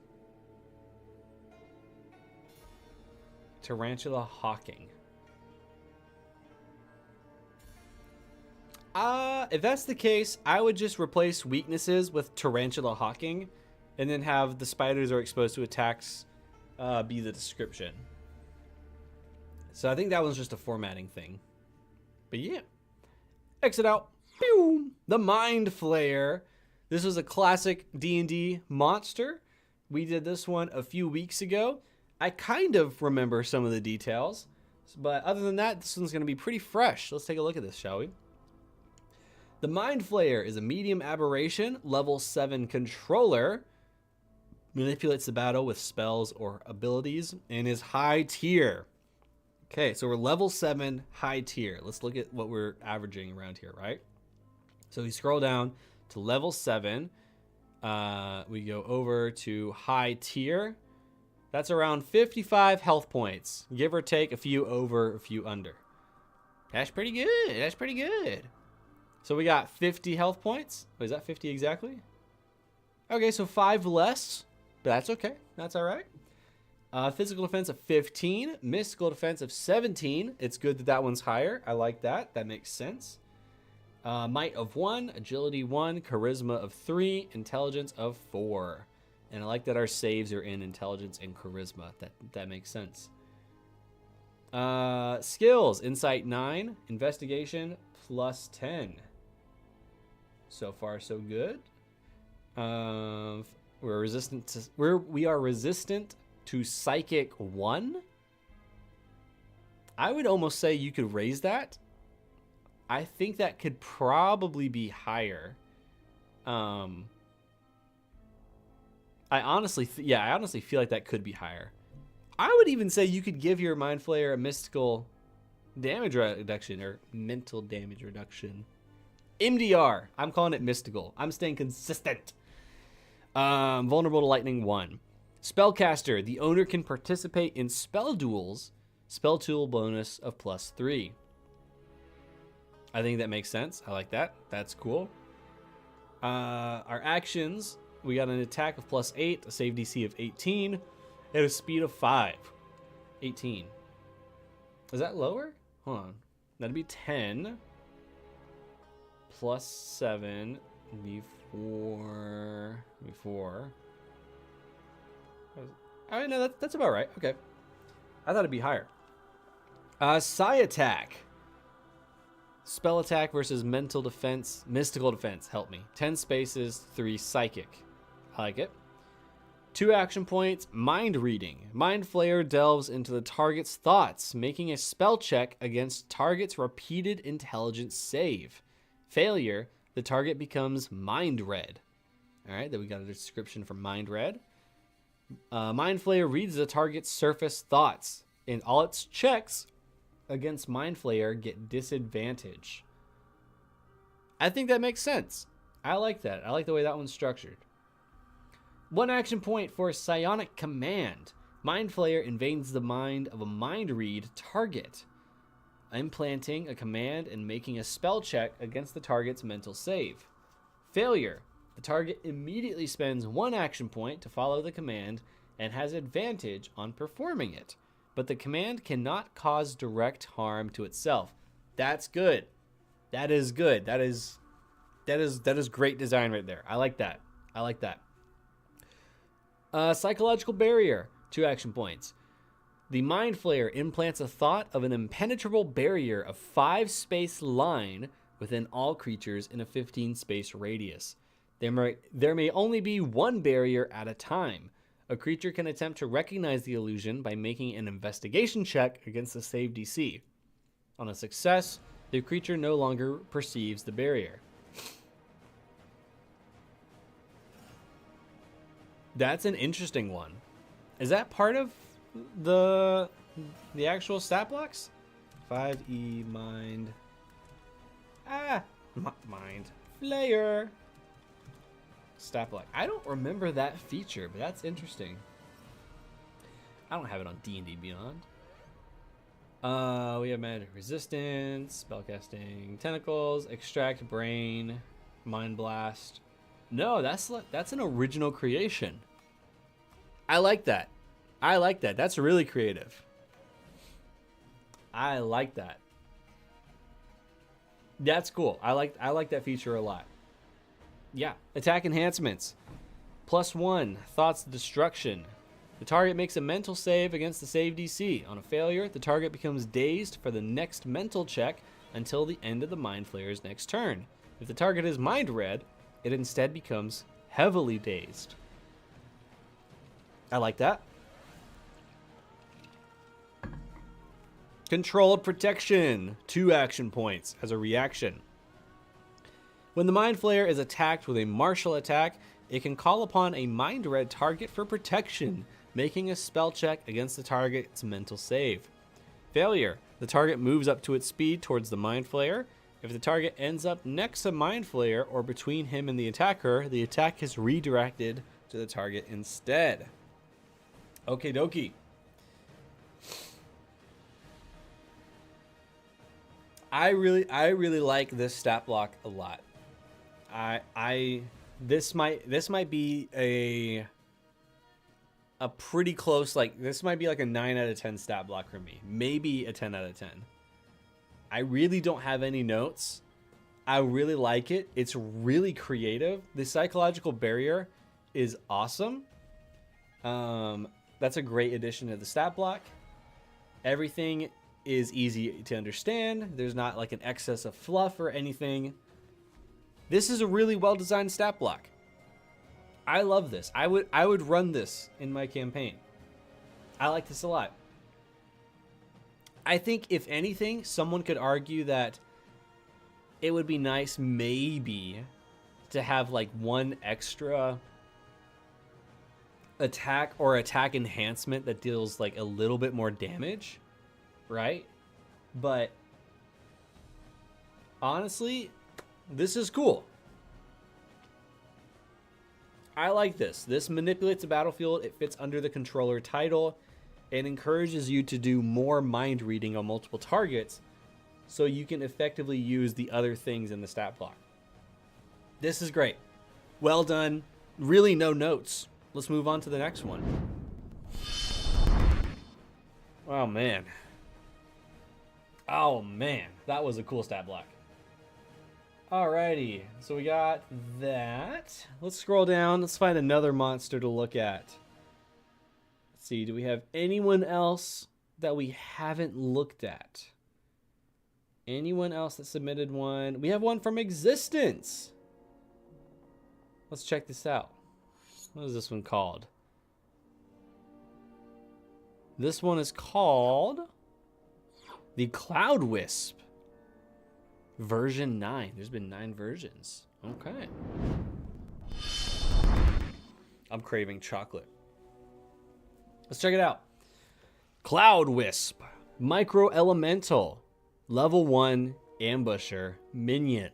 Tarantula hawking. If that's the case, I would just replace weaknesses with tarantula hawking and then have the spiders are exposed to attacks be the description. So I think that was just a formatting thing. But yeah. Exit out. Pew! The Mind Flayer. This was a classic D&D monster. We did this one a few weeks ago. I kind of remember some of the details. But other than that, this one's going to be pretty fresh. Let's take a look at this, shall we? The Mind Flayer is a medium aberration, level 7 controller. Manipulates the battle with spells or abilities and is high tier. Okay, so we're level 7, high tier. Let's look at what we're averaging around here, right? So we scroll down to level 7. We go over to high tier. That's around 55 health points. Give or take a few over, a few under. That's pretty good. That's pretty good. So we got 50 health points. Wait, is that 50 exactly? Okay, so 5 less. But that's okay. That's all right. Physical defense of 15. Mystical defense of 17. It's good that that one's higher. I like that. That makes sense. Might of 1. Agility 1. Charisma of 3. Intelligence of 4. And I like that our saves are in intelligence and charisma. That makes sense. Skills. Insight 9. Investigation plus 10. So far, so good. We are resistant to psychic 1. I would almost say you could raise that. I think that could probably be higher. I honestly feel like that could be higher. I would even say you could give your Mind Flayer a mystical damage reduction or mental damage reduction. MDR. I'm calling it mystical. I'm staying consistent. Vulnerable to lightning 1. Spellcaster. The owner can participate in spell duels. Spell tool bonus of plus 3. I think that makes sense. I like that. That's cool. Our actions. We got an attack of plus 8, a save DC of 18, and a speed of 5. 18. Is that lower? Hold on. That'd be 10 plus 7 before. All right, no, that's about right. Okay. I thought it'd be higher. Psi attack. Spell attack versus mental defense, mystical defense. Help me. 10 spaces, 3 psychic. I like it. 2 action points. Mind reading. Mind Flayer delves into the target's thoughts, making a spell check against target's repeated intelligence save. Failure. The target becomes mind read. All right, then we got a description for mind read. Mind Flayer reads the target's surface thoughts, and all its checks against Mind Flayer get disadvantage. I think that makes sense. I like that. I like the way that one's structured. 1 action point for Psionic Command. Mind Flayer invades the mind of a mind read target, implanting a command and making a spell check against the target's mental save. Failure. The target immediately spends 1 action point to follow the command and has advantage on performing it, but the command cannot cause direct harm to itself. That's good. That is good. That is great design right there. I like that. I like that. Psychological barrier. 2 action points. The Mind Flayer implants a thought of an impenetrable barrier of 5-space line within all creatures in a 15-space radius. There may only be 1 barrier at a time. A creature can attempt to recognize the illusion by making an investigation check against the save DC. On a success, the creature no longer perceives the barrier. That's an interesting one. Is that part of the actual stat blocks? 5e mind. Mind Flayer. Stat block. I don't remember that feature, but that's interesting. I don't have it on D&D Beyond. We have magic resistance, spellcasting, tentacles, extract brain, mind blast. No, that's an original creation. I like that. I like that. That's really creative. I like that. That's cool. I like that feature a lot. Yeah. Attack enhancements. +1. Thoughts destruction. The target makes a mental save against the save DC. On a failure, the target becomes dazed for the next mental check until the end of the Mind Flayer's next turn. If the target is mind read, it instead becomes heavily dazed. I like that. Controlled protection. 2 action points as a reaction. When the Mind Flayer is attacked with a martial attack, it can call upon a mind read target for protection, making a spell check against the target's mental save. Failure. The target moves up to its speed towards the Mind Flayer. If the target ends up next to Mind Flayer or between him and the attacker, the attack is redirected to the target instead. Okie dokie. I really like this stat block a lot. This might be a pretty close, like, this might be like a 9 out of 10 stat block for me. Maybe a 10 out of 10. I really don't have any notes. I really like it. It's really creative. The psychological barrier is awesome. That's a great addition to the stat block. Everything is easy to understand. There's not like an excess of fluff or anything. This is a really well-designed stat block. I love this. I would run this in my campaign. I like this a lot. I think if anything, someone could argue that it would be nice maybe to have like one extra attack or attack enhancement that deals like a little bit more damage, right? But honestly, this is cool. I like this. This manipulates the battlefield. It fits under the controller title. It encourages you to do more mind reading on multiple targets so you can effectively use the other things in the stat block. This is great. Well done. Really no notes. Let's move on to the next one. Oh, man. Oh, man. That was a cool stat block. Alrighty. So we got that. Let's scroll down. Let's find another monster to look at. Let's see. Do we have anyone else that we haven't looked at? Anyone else that submitted one? We have one from Existence. Let's check this out. What is this one called? This one is called the Cloud Wisp. Version 9. There's been 9 versions. Okay. I'm craving chocolate. Let's check it out. Cloud Wisp. Micro Elemental. Level 1 Ambusher Minion.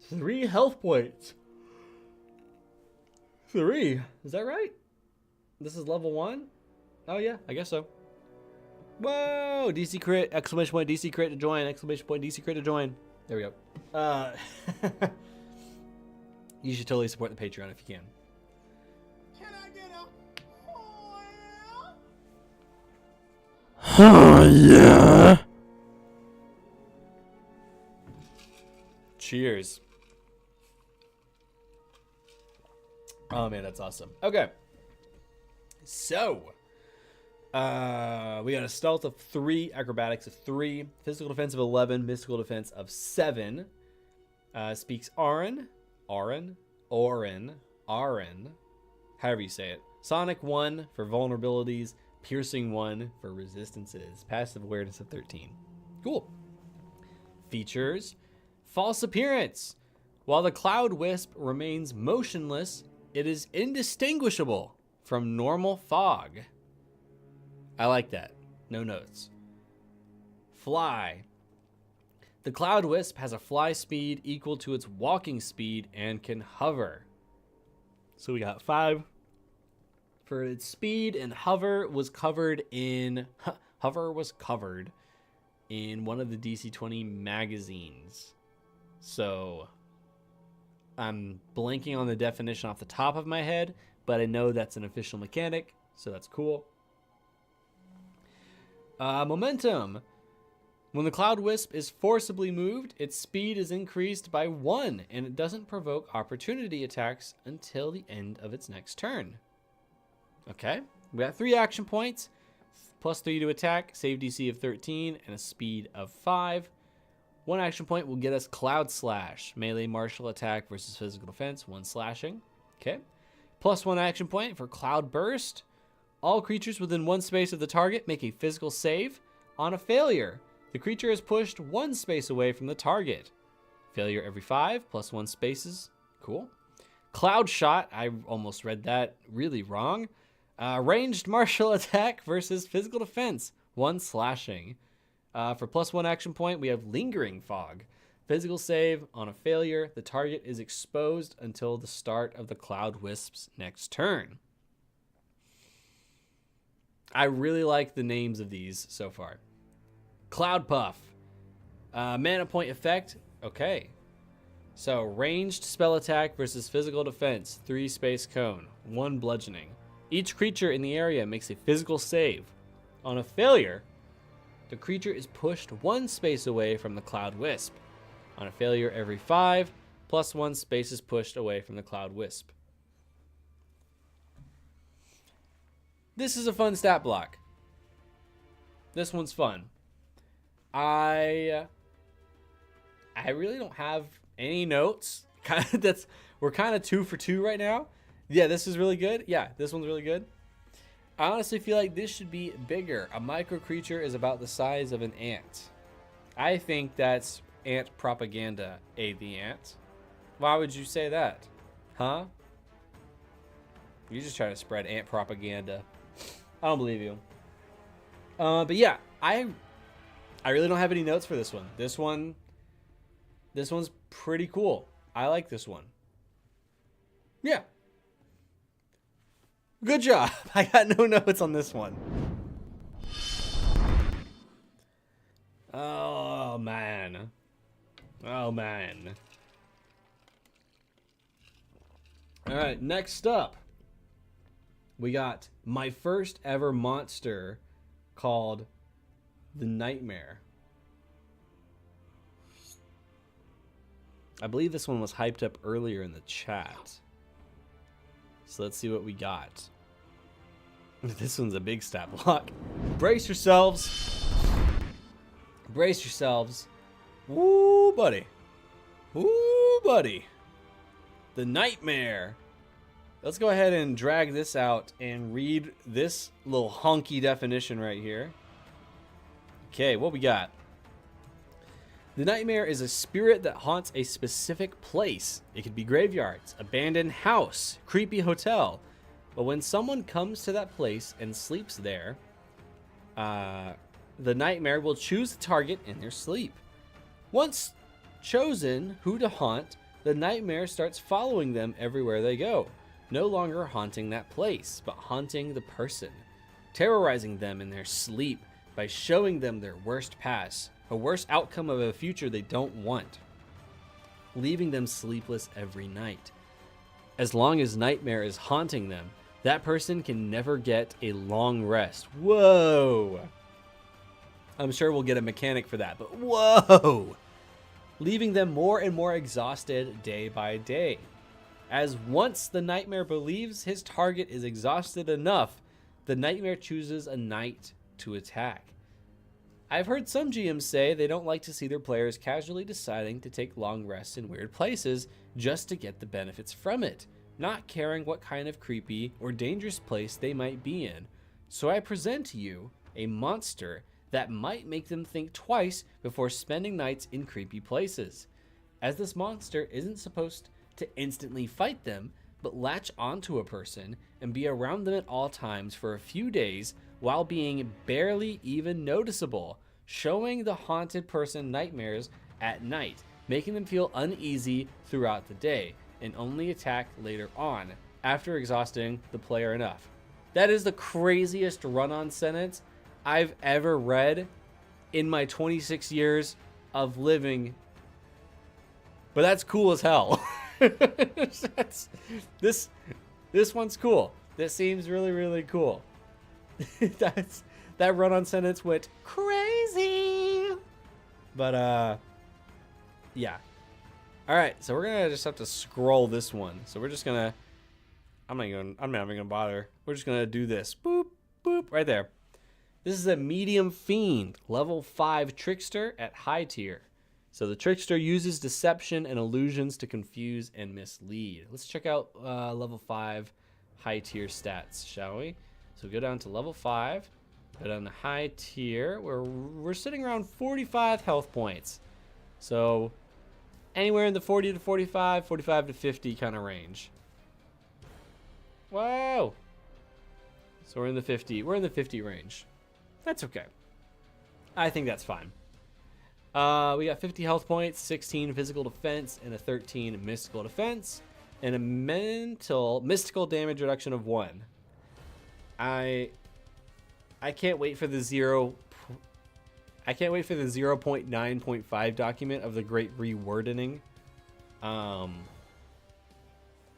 3 health points. 3. Is that right? This is level 1? Oh yeah, I guess so. Whoa! DC crit! Exclamation point DC crit to join! Exclamation point DC crit to join! There we go. You should totally support the Patreon if you can. Can I get a Oh, yeah. Cheers. Oh man, that's awesome. Okay. So, we got a stealth of 3, acrobatics of 3, physical defense of 11, mystical defense of 7. Speaks Auran, however you say it. Sonic 1 for vulnerabilities, piercing 1 for resistances, passive awareness of 13. Cool. Features: false appearance. While the Cloud Wisp remains motionless, it is indistinguishable from normal fog. I like that. No notes. Fly. The Cloud Wisp has a fly speed equal to its walking speed and can hover. So we got 5 for its speed, and hover was covered in one of the DC20 magazines. So I'm blanking on the definition off the top of my head, but I know that's an official mechanic, so that's cool. Momentum. When the Cloud Wisp is forcibly moved, its speed is increased by 1, and it doesn't provoke opportunity attacks until the end of its next turn. Okay, we got 3 action points, plus 3 to attack, save DC of 13, and a speed of 5. 1 action point will get us Cloud Slash, melee martial attack versus physical defense, 1 slashing. Okay, plus 1 action point for Cloud Burst. All creatures within 1 space of the target make a physical save. On a failure, the creature is pushed 1 space away from the target. Failure every 5, plus 1 spaces. Cool. Cloud Shot, I almost read that really wrong. Ranged martial attack versus physical defense, 1 slashing. For plus 1 action point, we have Lingering Fog. Physical save. On a failure, the target is exposed until the start of the Cloud Wisp's next turn. I really like the names of these so far. Cloud Puff. Mana point effect. Okay. So, ranged spell attack versus physical defense. 3 space cone. 1 bludgeoning. Each creature in the area makes a physical save. On a failure, the creature is pushed 1 space away from the Cloud Wisp. On a failure every 5, plus 1 space is pushed away from the Cloud Wisp. This is a fun stat block. This one's fun. I really don't have any notes. We're kind of 2 for 2 right now. Yeah, this is really good. Yeah, this one's really good. I honestly feel like this should be bigger. A micro creature is about the size of an ant. I think that's ant propaganda, the ant. Why would you say that? Huh? You just try to spread ant propaganda. I don't believe you. But yeah, I really don't have any notes for this one. This one's pretty cool. I like this one. Yeah. Good job. I got no notes on this one. Oh, man. Oh, man. All right, next up, we got my first ever monster called the Nightmare. I believe this one was hyped up earlier in the chat. So let's see what we got. This one's a big stat block. Brace yourselves. Brace yourselves. Woo, buddy. Woo, buddy. The Nightmare. Let's go ahead and drag this out and read this little honky definition right here. Okay, what we got? The Nightmare is a spirit that haunts a specific place. It could be graveyards, abandoned house, creepy hotel. But when someone comes to that place and sleeps there, the Nightmare will choose the target in their sleep. Once chosen who to haunt, the Nightmare starts following them everywhere they go, no longer haunting that place, but haunting the person, terrorizing them in their sleep by showing them their worst past, a worst outcome of a future they don't want, leaving them sleepless every night. As long as Nightmare is haunting them, that person can never get a long rest. Whoa! I'm sure we'll get a mechanic for that, but whoa! Leaving them more and more exhausted day by day. As once the Nightmare believes his target is exhausted enough, the Nightmare chooses a night to attack. I've heard some GMs say they don't like to see their players casually deciding to take long rests in weird places just to get the benefits from it, not caring what kind of creepy or dangerous place they might be in. So I present to you a monster that might make them think twice before spending nights in creepy places. As this monster isn't supposed to instantly fight them, but latch onto a person and be around them at all times for a few days while being barely even noticeable, showing the haunted person nightmares at night, making them feel uneasy throughout the day, and only attack later on, after exhausting the player enough. That is the craziest run-on sentence I've ever read in my 26 years of living. But that's cool as hell. This one's cool. This seems really, really cool. That run-on sentence went crazy. But yeah. All right, so we're gonna just have to scroll this one. So we're just gonna. I'm not even gonna bother. We're just gonna do this. Boop, boop, right there. This is a medium fiend, level 5 trickster at high tier. So the trickster uses deception and illusions to confuse and mislead. Let's check out level 5 high tier stats, shall we? So go down to level 5, go down to high tier, where we're sitting around 45 health points. So anywhere in the 40 to 45, 45 to 50 kind of range. Whoa! So we're in the 50. We're in the 50 range. That's okay. I think that's fine. We got 50 health points, 16 physical defense, and a 13 mystical defense, and a mystical damage reduction of 1. I I can't wait for the 0.9.5 document of the great rewording.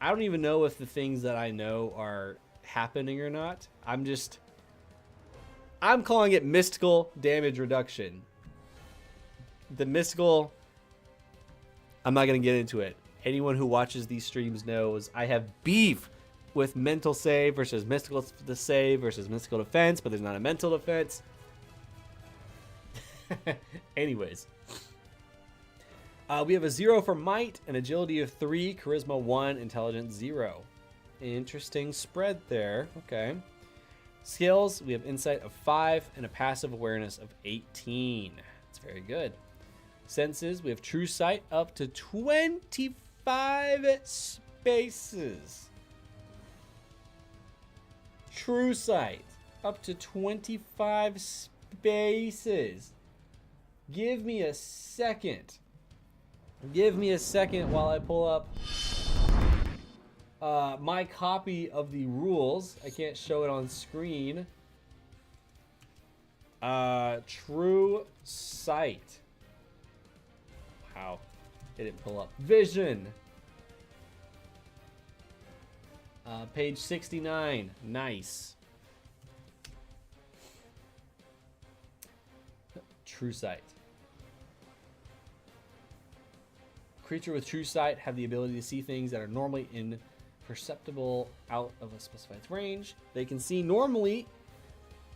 I don't even know if the things that I know are happening or not. I'm calling it mystical damage reduction. The mystical, I'm not going to get into it. Anyone who watches these streams knows I have beef with mental save versus mystical save versus mystical defense, but there's not a mental defense. Anyways. We have a 0 for might, an agility of 3, charisma 1, intelligence 0. Interesting spread there. Okay. Skills, we have insight of 5 and a passive awareness of 18. That's very good. Senses, we have true sight up to 25 spaces. True sight up to 25 spaces. Give me a second. Give me a second while I pull up my copy of the rules. I can't show it on screen. True sight. Wow. It didn't pull up. Vision. Page 69. Nice. True sight. Creature with true sight have the ability to see things that are normally imperceptible out of a specified range. They can see normally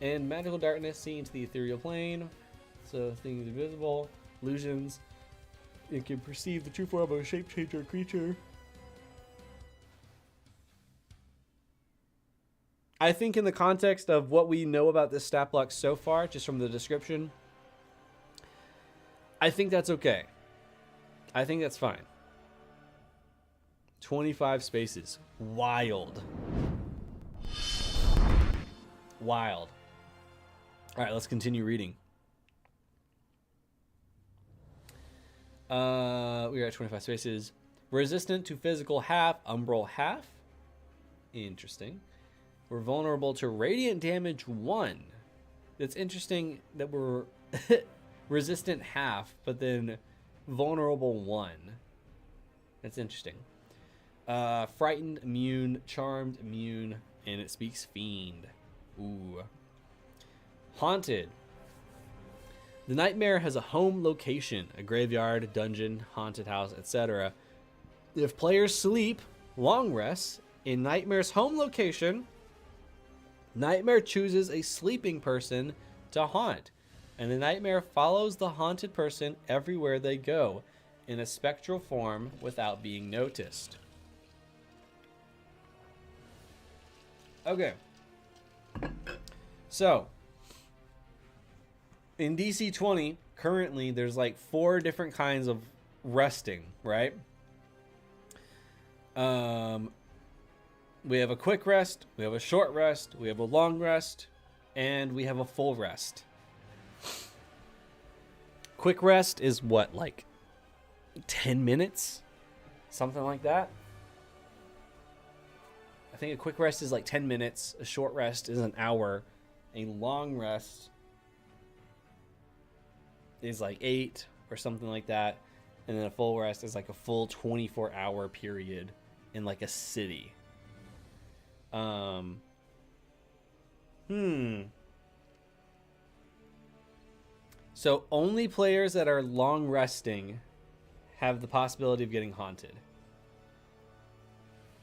in magical darkness, see into the ethereal plane. So things invisible, illusions. It can perceive the true form of a shape changer creature. I think in the context of what we know about this stat block so far, just from the description, I think that's okay. I think that's fine. 25 spaces. Wild. Wild. All right, let's continue reading. We are at 25 spaces. Resistant to physical half, umbral half. Interesting. We're vulnerable to radiant damage 1. It's interesting that we're resistant half, but then vulnerable 1. That's interesting. Frightened, immune, charmed, immune, and it speaks fiend. Ooh. Haunted. The nightmare has a home location, a graveyard, dungeon, haunted house, etc. If players sleep, long rests, in Nightmare's home location, Nightmare chooses a sleeping person to haunt, and the Nightmare follows the haunted person everywhere they go, in a spectral form without being noticed. Okay. So, in DC20, currently there's like 4 different kinds of resting, right? We have a quick rest, we have a short rest, we have a long rest, and we have a full rest. Quick rest is what, like 10 minutes? Something like that? I think a quick rest is like 10 minutes, a short rest is an hour, a long rest is like 8 or something like that, and then a full rest is like a full 24-hour period in like a city. So only players that are long resting have the possibility of getting haunted.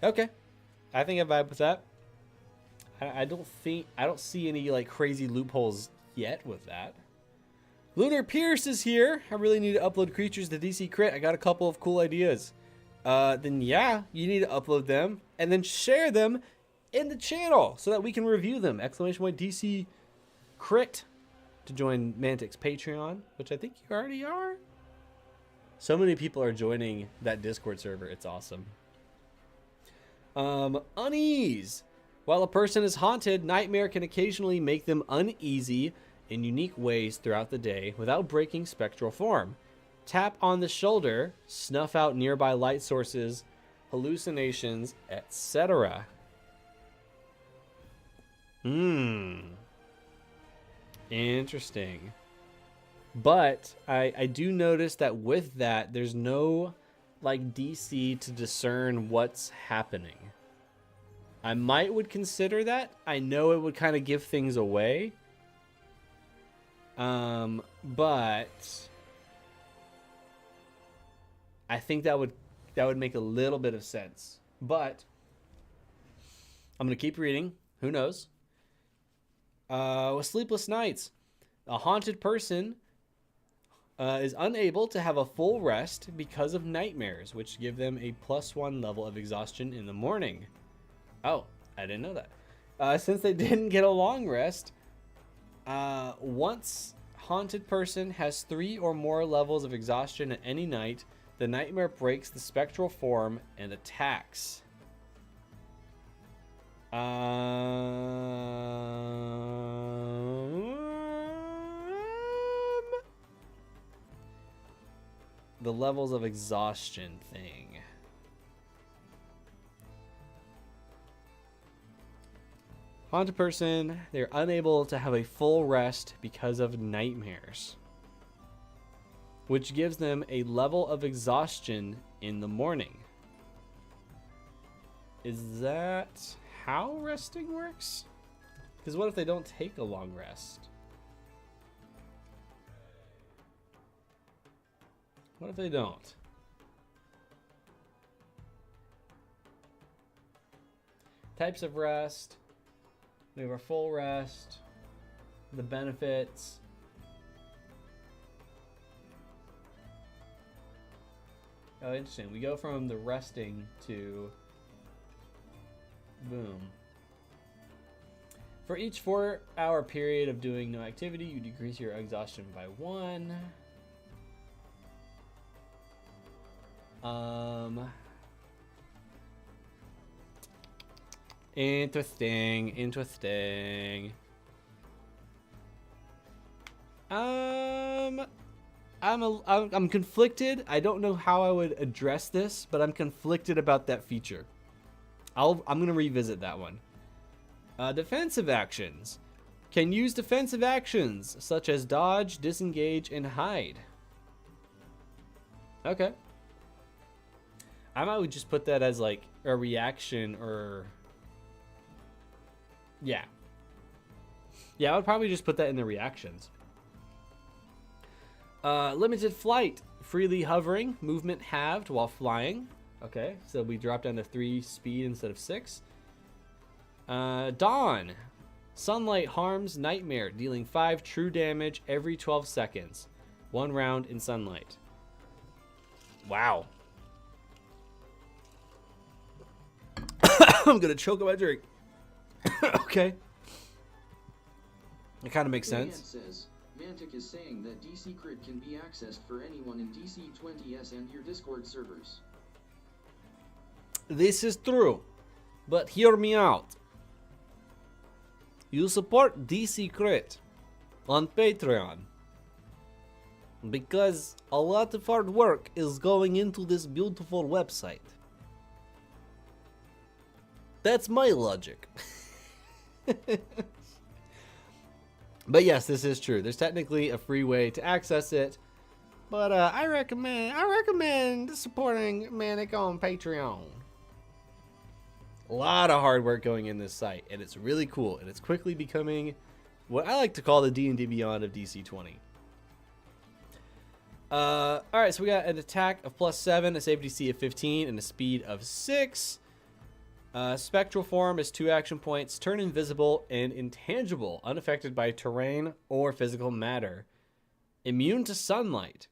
Okay. I think I vibe with that. I don't see any like crazy loopholes yet with that. Lunar Pierce is here. I really need to upload creatures to DC Crit. I got a couple of cool ideas. Then yeah, you need to upload them and then share them in the channel so that we can review them. ! DC Crit to join Mantic's Patreon, which I think you already are. So many people are joining that Discord server. It's awesome. Unease. While a person is haunted, Nightmare can occasionally make them uneasy in unique ways throughout the day without breaking spectral form. Tap on the shoulder, snuff out nearby light sources, hallucinations, etc. Interesting. But I do notice that with that, there's no like DC to discern what's happening. I would consider that. I know it would kind of give things away. But I think that would make a little bit of sense. But I'm gonna keep reading. Who knows? With sleepless nights, a haunted person is unable to have a full rest because of nightmares, which give them a +1 level of exhaustion in the morning. Oh, I didn't know that. Since they didn't get a long rest, once haunted person has 3 or more levels of exhaustion at any night, the nightmare breaks the spectral form and attacks. The levels of exhaustion thing. Haunted person, they're unable to have a full rest because of nightmares, which gives them a level of exhaustion in the morning. Is that how resting works? Because what if they don't take a long rest? What if they don't? Types of rest. We have our full rest. The benefits. Oh, interesting. We go from the resting to boom. For each 4-hour period of doing no activity, you decrease your exhaustion by 1. Interesting. I'm conflicted. I don't know how I would address this, but I'm conflicted about that feature. I'm gonna revisit that one. Defensive actions. Can use defensive actions such as dodge, disengage, and hide. Okay. I might just put that as like a reaction or... Yeah. Yeah, I would probably just put that in the reactions. Limited flight. Freely hovering. Movement halved while flying. Okay, so we drop down to 3 speed instead of 6. Dawn. Sunlight harms nightmare, dealing 5 true damage every 12 seconds. 1 round in sunlight. Wow. I'm gonna choke on my drink. Okay. It kind of makes sense. Says, Mantic is saying that DC Crit can be accessed for anyone in DC20s and your Discord servers. This is true, but hear me out. You support DC Crit on Patreon because a lot of hard work is going into this beautiful website. That's my logic. But yes, this is true. There's technically a free way to access it, but I recommend supporting Manic on Patreon. A lot of hard work going in this site, and it's really cool, and it's quickly becoming what I like to call the D&D Beyond of DC20. Alright, so we got an attack of +7, a save DC of 15, and a speed of 6. Spectral form is 2 action points, turn invisible and intangible, unaffected by terrain or physical matter. Immune to sunlight.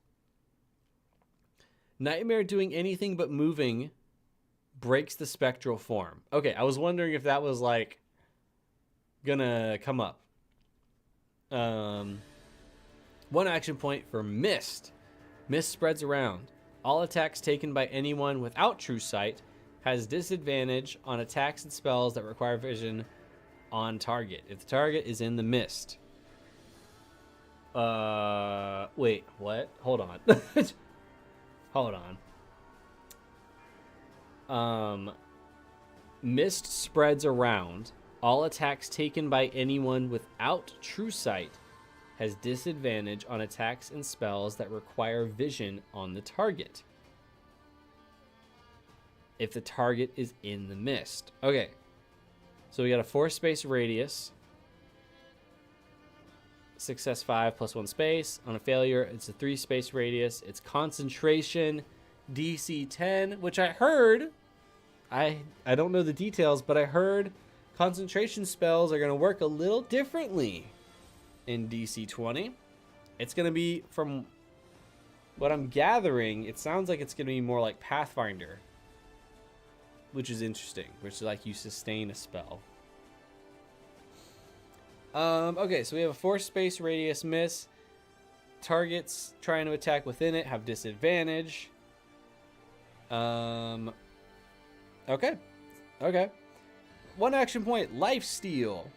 Nightmare doing anything but moving breaks the spectral form. Okay, I was wondering if that was like gonna come up. 1 action point for mist. Mist spreads around. All attacks taken by anyone without true sight has disadvantage on attacks and spells that require vision on target if the target is in the mist. Wait, what? Hold on. Hold on. Mist spreads around. All attacks taken by anyone without true sight has disadvantage on attacks and spells that require vision on the target if the target is in the mist. Okay, so we got a 4 space radius. Success 5 plus 1 space. On a failure, it's a 3 space radius. It's concentration, DC 10, which I heard, I don't know the details, but I heard concentration spells are going to work a little differently in DC20. It's going to be, from what I'm gathering, it sounds like it's going to be more like Pathfinder, which is interesting, which is like you sustain a spell. Okay, so we have a 4 space radius miss. Targets trying to attack within it have disadvantage. Okay. 1 action point, life steal.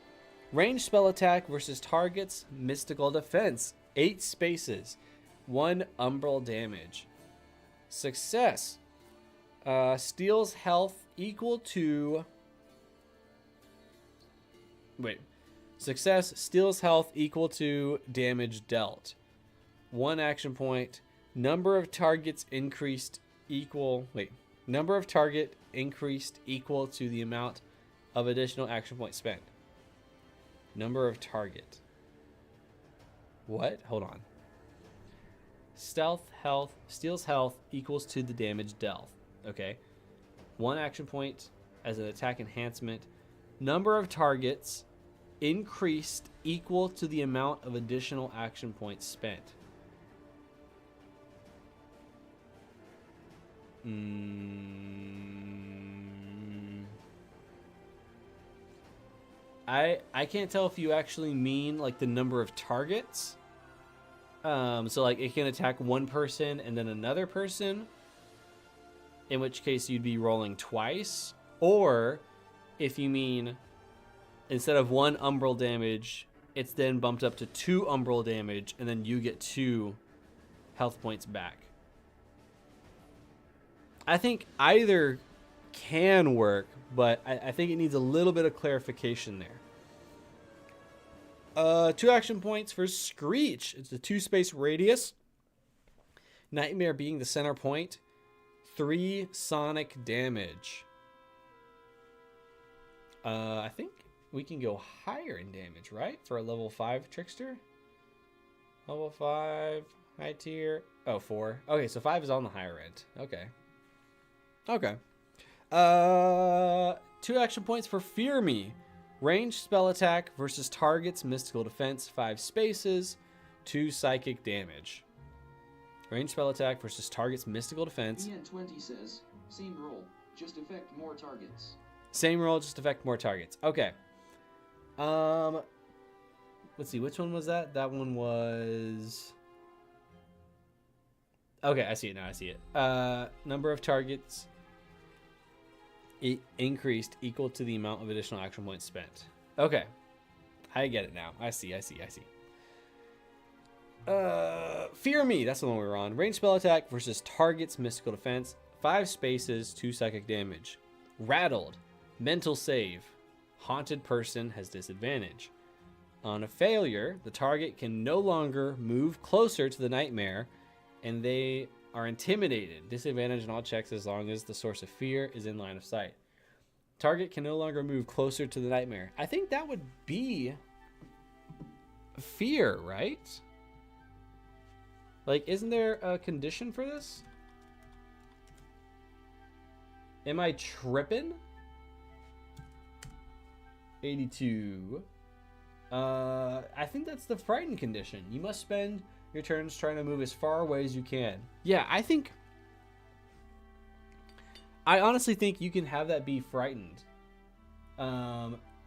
Ranged spell attack versus targets, mystical defense. 8 spaces. 1 umbral damage. Success. Steals health equal to... Wait. Success steals health equal to damage dealt. 1 action point. Number of targets increased equal... Wait. Number of target increased equal to the amount of additional action points spent. Number of target. What? Hold on. Stealth health, steals health equals to the damage dealt. Okay. 1 action point as an attack enhancement. Number of targets increased equal to the amount of additional action points spent. I can't tell if you actually mean like the number of targets. So like it can attack 1 person and then another person, in which case you'd be rolling twice. Or if you mean instead of 1 umbral damage, it's then bumped up to 2 umbral damage, and then you get 2 health points back. I think either can work, but I think it needs a little bit of clarification there. 2 action points for Screech. It's a 2 space radius. Nightmare being the center point. 3 sonic damage. I think we can go higher in damage, right? For a level 5 trickster. Level 5, high tier. Oh, 4. Okay, so 5 is on the higher end. Okay. Okay. 2 action points for Fear Me. Ranged spell attack versus target's mystical defense, 5 spaces, 2 psychic damage. Ranged spell attack versus target's mystical defense. DN20 says, same roll, just affect more targets. Same roll, just affect more targets. Okay. Let's see, which one was that? That one was... Okay, I see it now, I see it. Number of targets increased equal to the amount of additional action points spent. Okay. I get it now. I see. Fear Me, that's the one we were on. Ranged spell attack versus target's mystical defense. 5 spaces, 2 psychic damage. Rattled. Mental save. Haunted person has disadvantage. On a failure, the target can no longer move closer to the nightmare, and they are intimidated. Disadvantage on all checks as long as the source of fear is in line of sight. Target can no longer move closer to the nightmare. I think that would be fear, right? Like, isn't there a condition for this? Am I tripping? 82. I think that's the frightened condition. You must spend your turns trying to move as far away as you can. Yeah, I honestly think you can have that be frightened.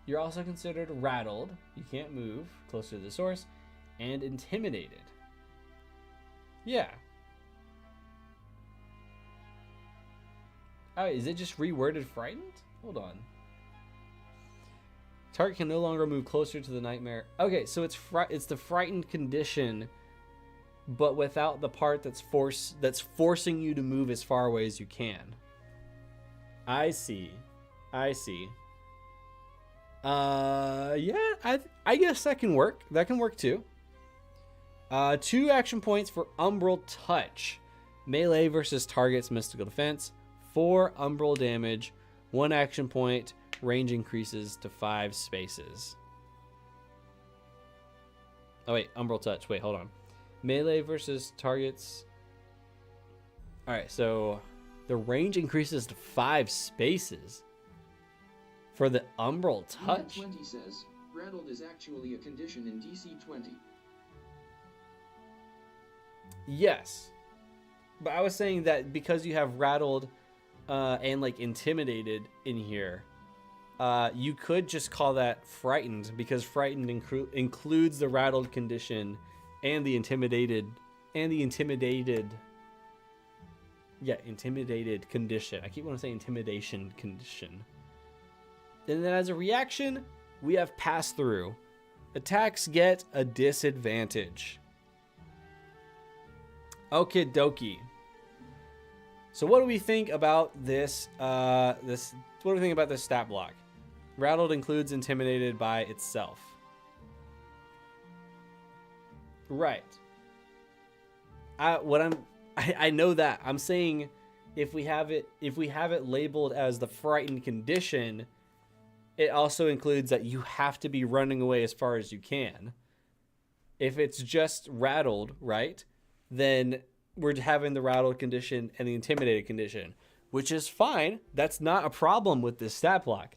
You're also considered rattled. You can't move closer to the source. And intimidated. Yeah. Oh, is it just reworded frightened? Hold on. Target can no longer move closer to the nightmare. Okay, so it's the frightened condition, but without the part that's forcing you to move as far away as you can. I see. Yeah, I guess that can work. That can work too. 2 action points for Umbral Touch. Melee versus target's mystical defense. 4 Umbral damage. 1 action point. Range increases to 5 spaces. Oh, wait. Umbral Touch. Wait, hold on. Melee versus targets. Alright, so the range increases to 5 spaces for the Umbral Touch. 20 says, rattled is actually a condition in DC20. Yes. But I was saying that because you have rattled and like intimidated in here, you could just call that frightened, because frightened includes the rattled condition and the intimidated intimidated condition. I keep wanting to say intimidation condition. And then as a reaction, we have pass through. Attacks get a disadvantage. Okie dokie. So what do we think about this? What do we think about this stat block? Rattled includes intimidated by itself. Right. I know that. I'm saying if we have it labeled as the frightened condition, it also includes that you have to be running away as far as you can. If it's just rattled, right, then we're having the rattled condition and the intimidated condition, which is fine. That's not a problem with this stat block.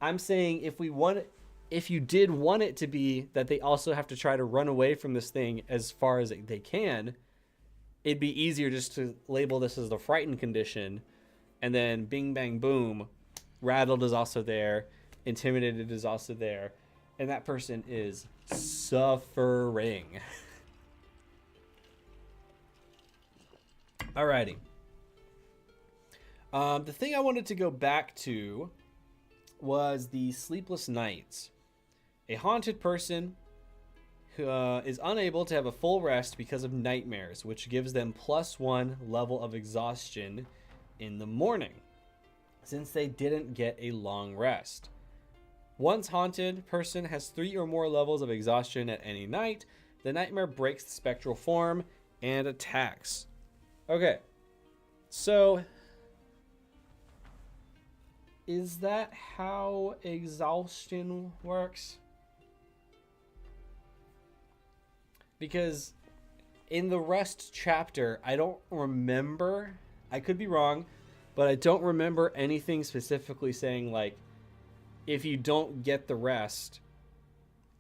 I'm saying if you did want it to be that they also have to try to run away from this thing as far as they can, it'd be easier just to label this as the frightened condition, and then bing, bang, boom, rattled is also there, intimidated is also there, and that person is suffering. Alrighty. The thing I wanted to go back to was the sleepless nights. A haunted person who is unable to have a full rest because of nightmares, which gives them +1 level of exhaustion in the morning, since they didn't get a long rest. Once haunted person has 3 or more levels of exhaustion at any night, the nightmare breaks the spectral form and attacks. Okay, so is that how exhaustion works? Because in the rest chapter, I don't remember, I could be wrong, but I don't remember anything specifically saying like, if you don't get the rest,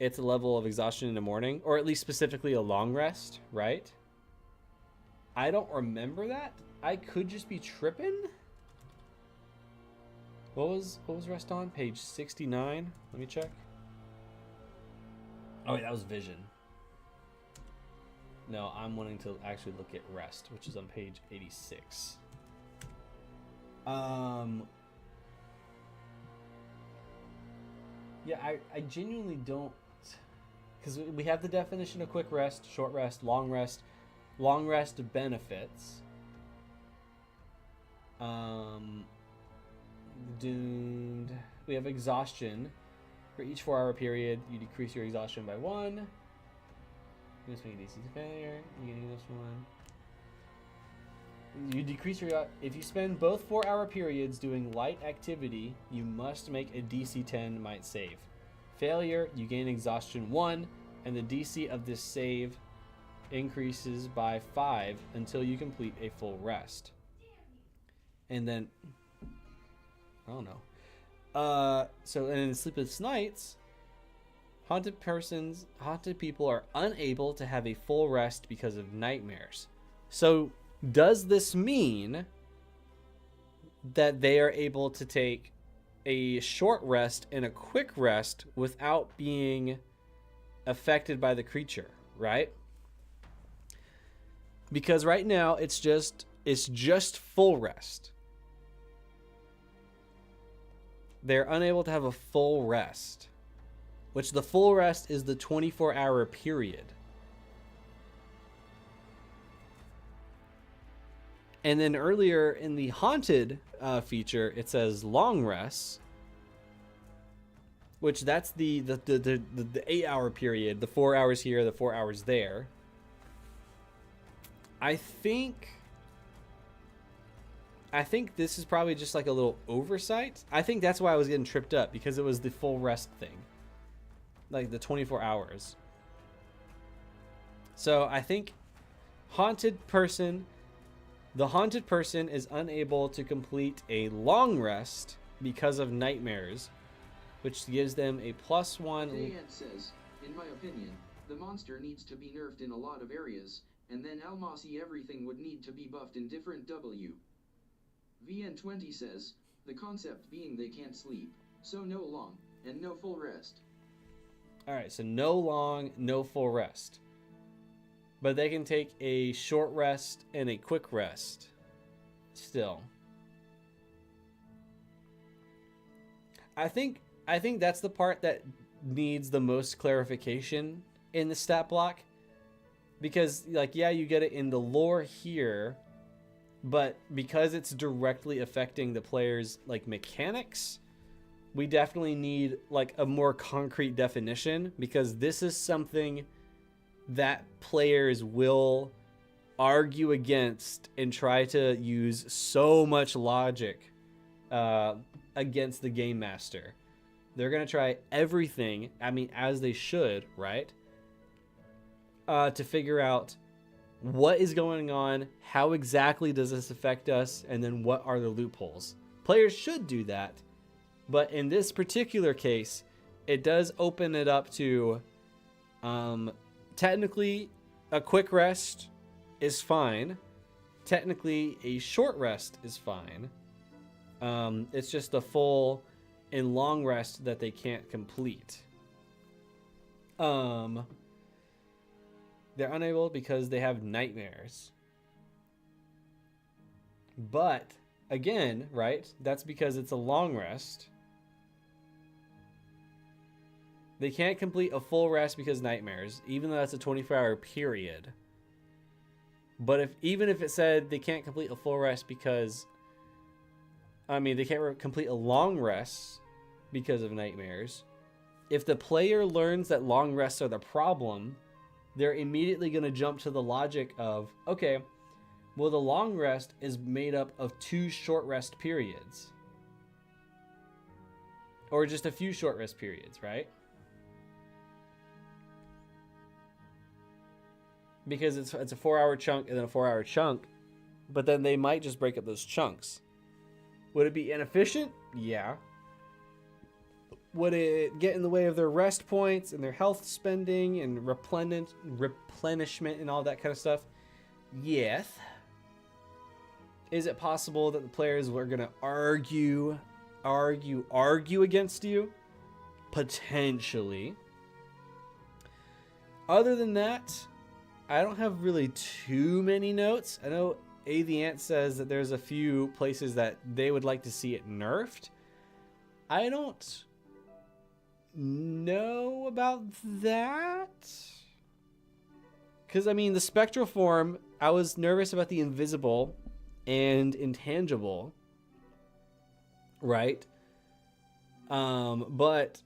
it's a level of exhaustion in the morning, or at least specifically a long rest, right? I don't remember that. I could just be tripping. What was rest on? Page 69. Let me check. Oh, wait, that was vision. No, I'm wanting to actually look at rest, which is on page 86. Yeah, I genuinely don't, because we have the definition of quick rest, short rest, long rest. Long rest benefits. Doomed. We have exhaustion. For each 4-hour period, you decrease your exhaustion by 1. This make a DC failure. You can do this one. You decrease your. If you spend both 4-hour periods doing light activity, you must make a DC10 might save. Failure, you gain exhaustion 1, and the DC of this save increases by 5 until you complete a full rest. And then I don't know. So in Sleepless Nights, haunted people are unable to have a full rest because of nightmares. So does this mean that they are able to take a short rest and a quick rest without being affected by the creature, right? Because right now it's just full rest. They're unable to have a full rest, which the full rest is the 24-hour period. And then earlier in the haunted feature, it says long rests, which that's the 8-hour period, the 4 hours here, the 4 hours there. I think this is probably just like a little oversight. I think that's why I was getting tripped up, because it was the full rest thing. Like the 24 hours. So I think the haunted person is unable to complete a long rest because of nightmares, which gives them a +1. Dayant says, in my opinion, the monster needs to be nerfed in a lot of areas, and then Almasi everything would need to be buffed in different W. VN20 says, the concept being they can't sleep, so no long, and no full rest. Alright, so no long, no full rest. But they can take a short rest and a quick rest. Still. I think that's the part that needs the most clarification in the stat block. Because, like, yeah, you get it in the lore here, but because it's directly affecting the player's, like, mechanics, we definitely need, like, a more concrete definition, because this is something that players will argue against and try to use so much logic against the game master. They're going to try everything, I mean, as they should, right? To figure out what is going on, how exactly does this affect us, and then what are the loopholes. Players should do that, but in this particular case, it does open it up to technically a quick rest is fine. Technically a short rest is fine. It's just the full and long rest that they can't complete. They're unable because they have nightmares. But again, right? That's because it's a long rest. They can't complete a full rest because nightmares, even though that's a 24-hour period. But even if it said they can't complete a full rest because, I mean, they can't complete a long rest because of nightmares. If the player learns that long rests are the problem, they're immediately going to jump to the logic of, okay, well, the long rest is made up of 2 short rest periods. Or just a few short rest periods, right? Because it's a 4-hour chunk and then a 4-hour chunk, but then they might just break up those chunks. Would it be inefficient? Yeah. Would it get in the way of their rest points and their health spending and replenishment and all that kind of stuff? Yes. Is it possible that the players were going to argue against you? Potentially. Other than that, I don't have really too many notes. I know A the Ant says that there's a few places that they would like to see it nerfed. I don't know about that. Because, I mean, the spectral form, I was nervous about the invisible and intangible. Right? But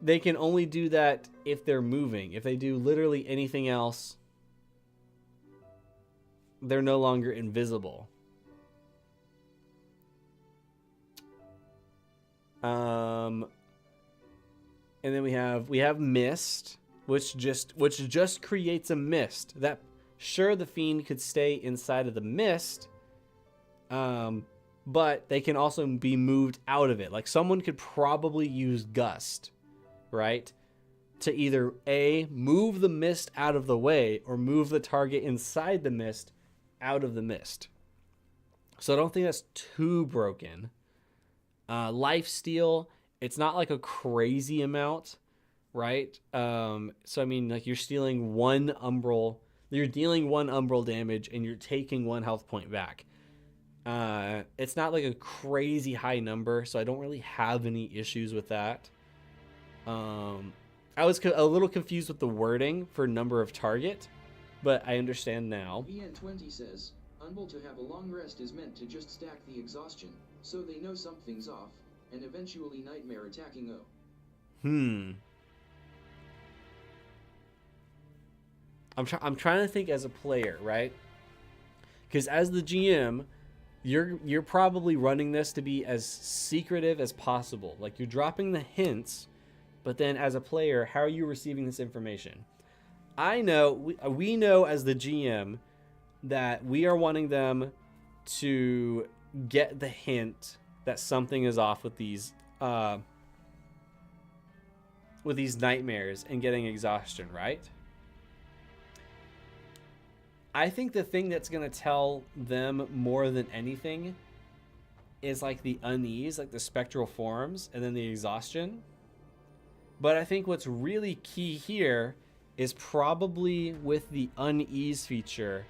they can only do that if they're moving. If they do literally anything else, they're no longer invisible. And then we have mist, which just creates a mist. That, sure, the fiend could stay inside of the mist, but they can also be moved out of it. Like, someone could probably use gust, right, to either A, move the mist out of the way, or move the target inside the mist out of the mist. So I don't think that's too broken. Lifesteal, it's not like a crazy amount, right? So I mean, like, you're dealing one umbral damage, and you're taking 1 health point back. It's not like a crazy high number, so I don't really have any issues with that. I was a little confused with the wording for number of target, but I understand now. VN20 says, unable to have a long rest is meant to just stack the exhaustion, so they know something's off, and eventually nightmare attacking O. I'm trying to think as a player, right? Because as the GM, you're probably running this to be as secretive as possible. Like, you're dropping the hints, but then as a player, how are you receiving this information? I know, we know as the GM that we are wanting them to get the hint that something is off with these nightmares and getting exhaustion, right? I think the thing that's going to tell them more than anything is like the unease, like the spectral forms, and then the exhaustion. But I think what's really key here is probably with the unease feature,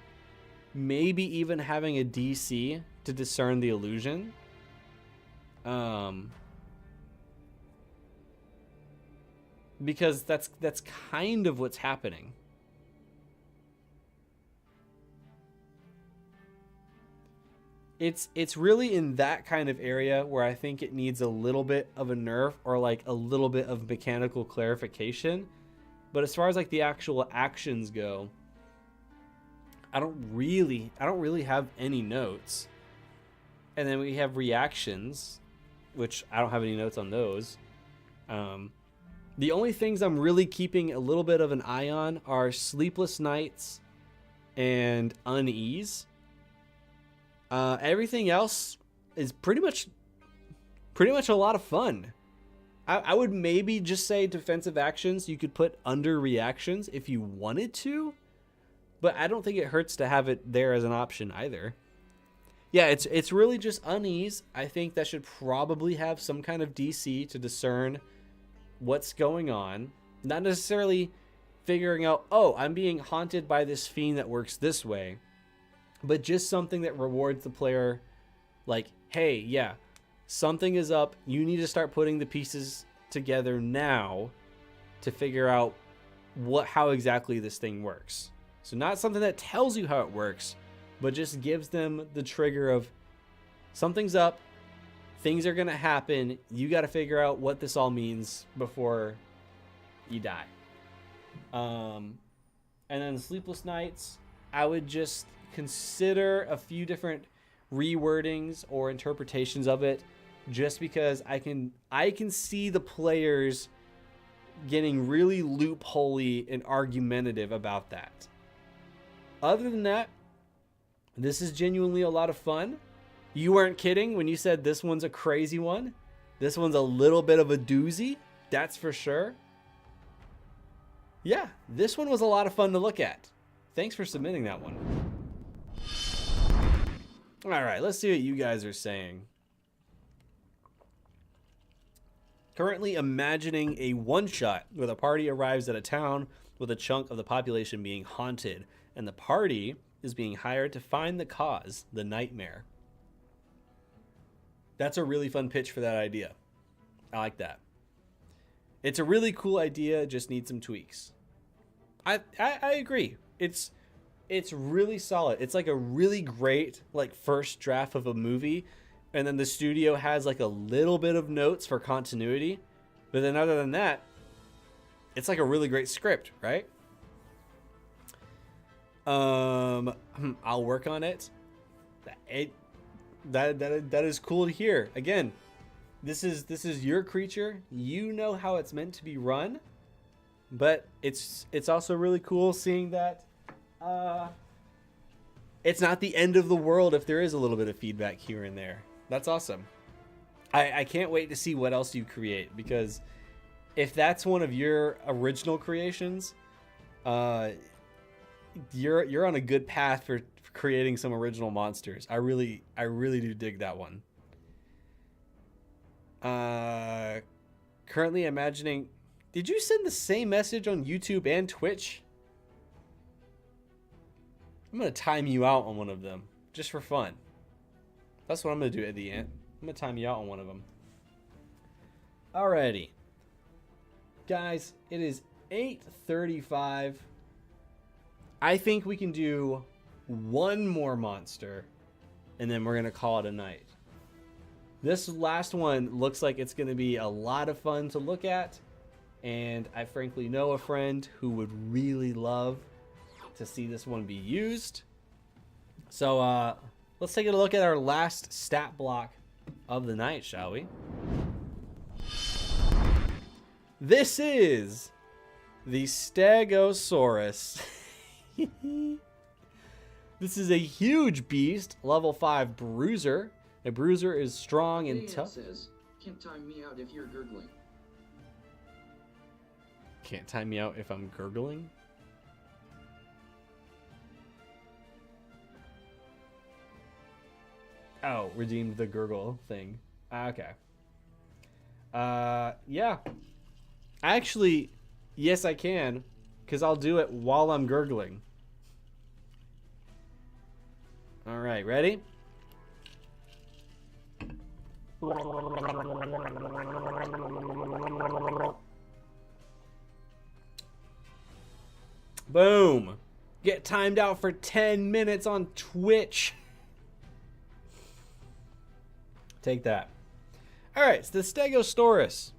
maybe even having a DC to discern the illusion. Because that's kind of what's happening. It's really in that kind of area where I think it needs a little bit of a nerf or like a little bit of mechanical clarification. But as far as like the actual actions go, I don't really have any notes. And then we have reactions, which I don't have any notes on those. The only things I'm really keeping a little bit of an eye on are sleepless nights and unease. Everything else is pretty much a lot of fun. I would maybe just say defensive actions you could put under reactions if you wanted to, but I don't think it hurts to have it there as an option either. Yeah, it's really just unease. I think that should probably have some kind of DC to discern what's going on. Not necessarily figuring out, oh, I'm being haunted by this fiend that works this way, but just something that rewards the player like, hey, yeah, something is up. You need to start putting the pieces together now to figure out how exactly this thing works. So not something that tells you how it works, but just gives them the trigger of something's up, things are going to happen. You got to figure out what this all means before you die. And then Sleepless Nights, I would just consider a few different rewordings or interpretations of it, just because I can see the players getting really loopholey and argumentative about that. Other than that, this is genuinely a lot of fun. You weren't kidding when you said this one's a crazy one. This one's a little bit of a doozy, that's for sure. Yeah, this one was a lot of fun to look at. Thanks for submitting that one. All right, let's see what you guys are saying. Currently imagining a one-shot where the party arrives at a town with a chunk of the population being haunted, and the party is being hired to find the cause, the nightmare. That's a really fun pitch for that idea. I like that. It's a really cool idea, just needs some tweaks. I agree. It's really solid. It's like a really great like first draft of a movie, and then the studio has like a little bit of notes for continuity, but then other than that, it's like a really great script, right? I'll work on it. That is cool to hear. Again, this is your creature. You know how it's meant to be run, but it's also really cool seeing that it's not the end of the world if there is a little bit of feedback here and there. That's awesome. I can't wait to see what else you create, because if that's one of your original creations, you're on a good path for creating some original monsters. I really do dig that one. Currently imagining, did you send the same message on YouTube and Twitch? I'm gonna time you out on one of them just for fun. That's what I'm gonna do at the end. I'm gonna time you out on one of them. Alrighty, guys, it is 8:35. I think we can do one more monster, and then we're gonna call it a night. This last one looks like it's gonna be a lot of fun to look at, and I frankly know a friend who would really love to see this one be used. So let's take a look at our last stat block of the night, shall we? This is the Stegosaurus. This is a huge beast, level 5 bruiser. A bruiser is strong and tough. Says, can't time me out if you're gurgling. Can't time me out if I'm gurgling? Oh, redeemed the gurgle thing. Okay. Yeah. Actually, yes I can, because I'll do it while I'm gurgling. Alright, ready? Boom! Get timed out for 10 minutes on Twitch. Take that. Alright, so the Stegosaurus.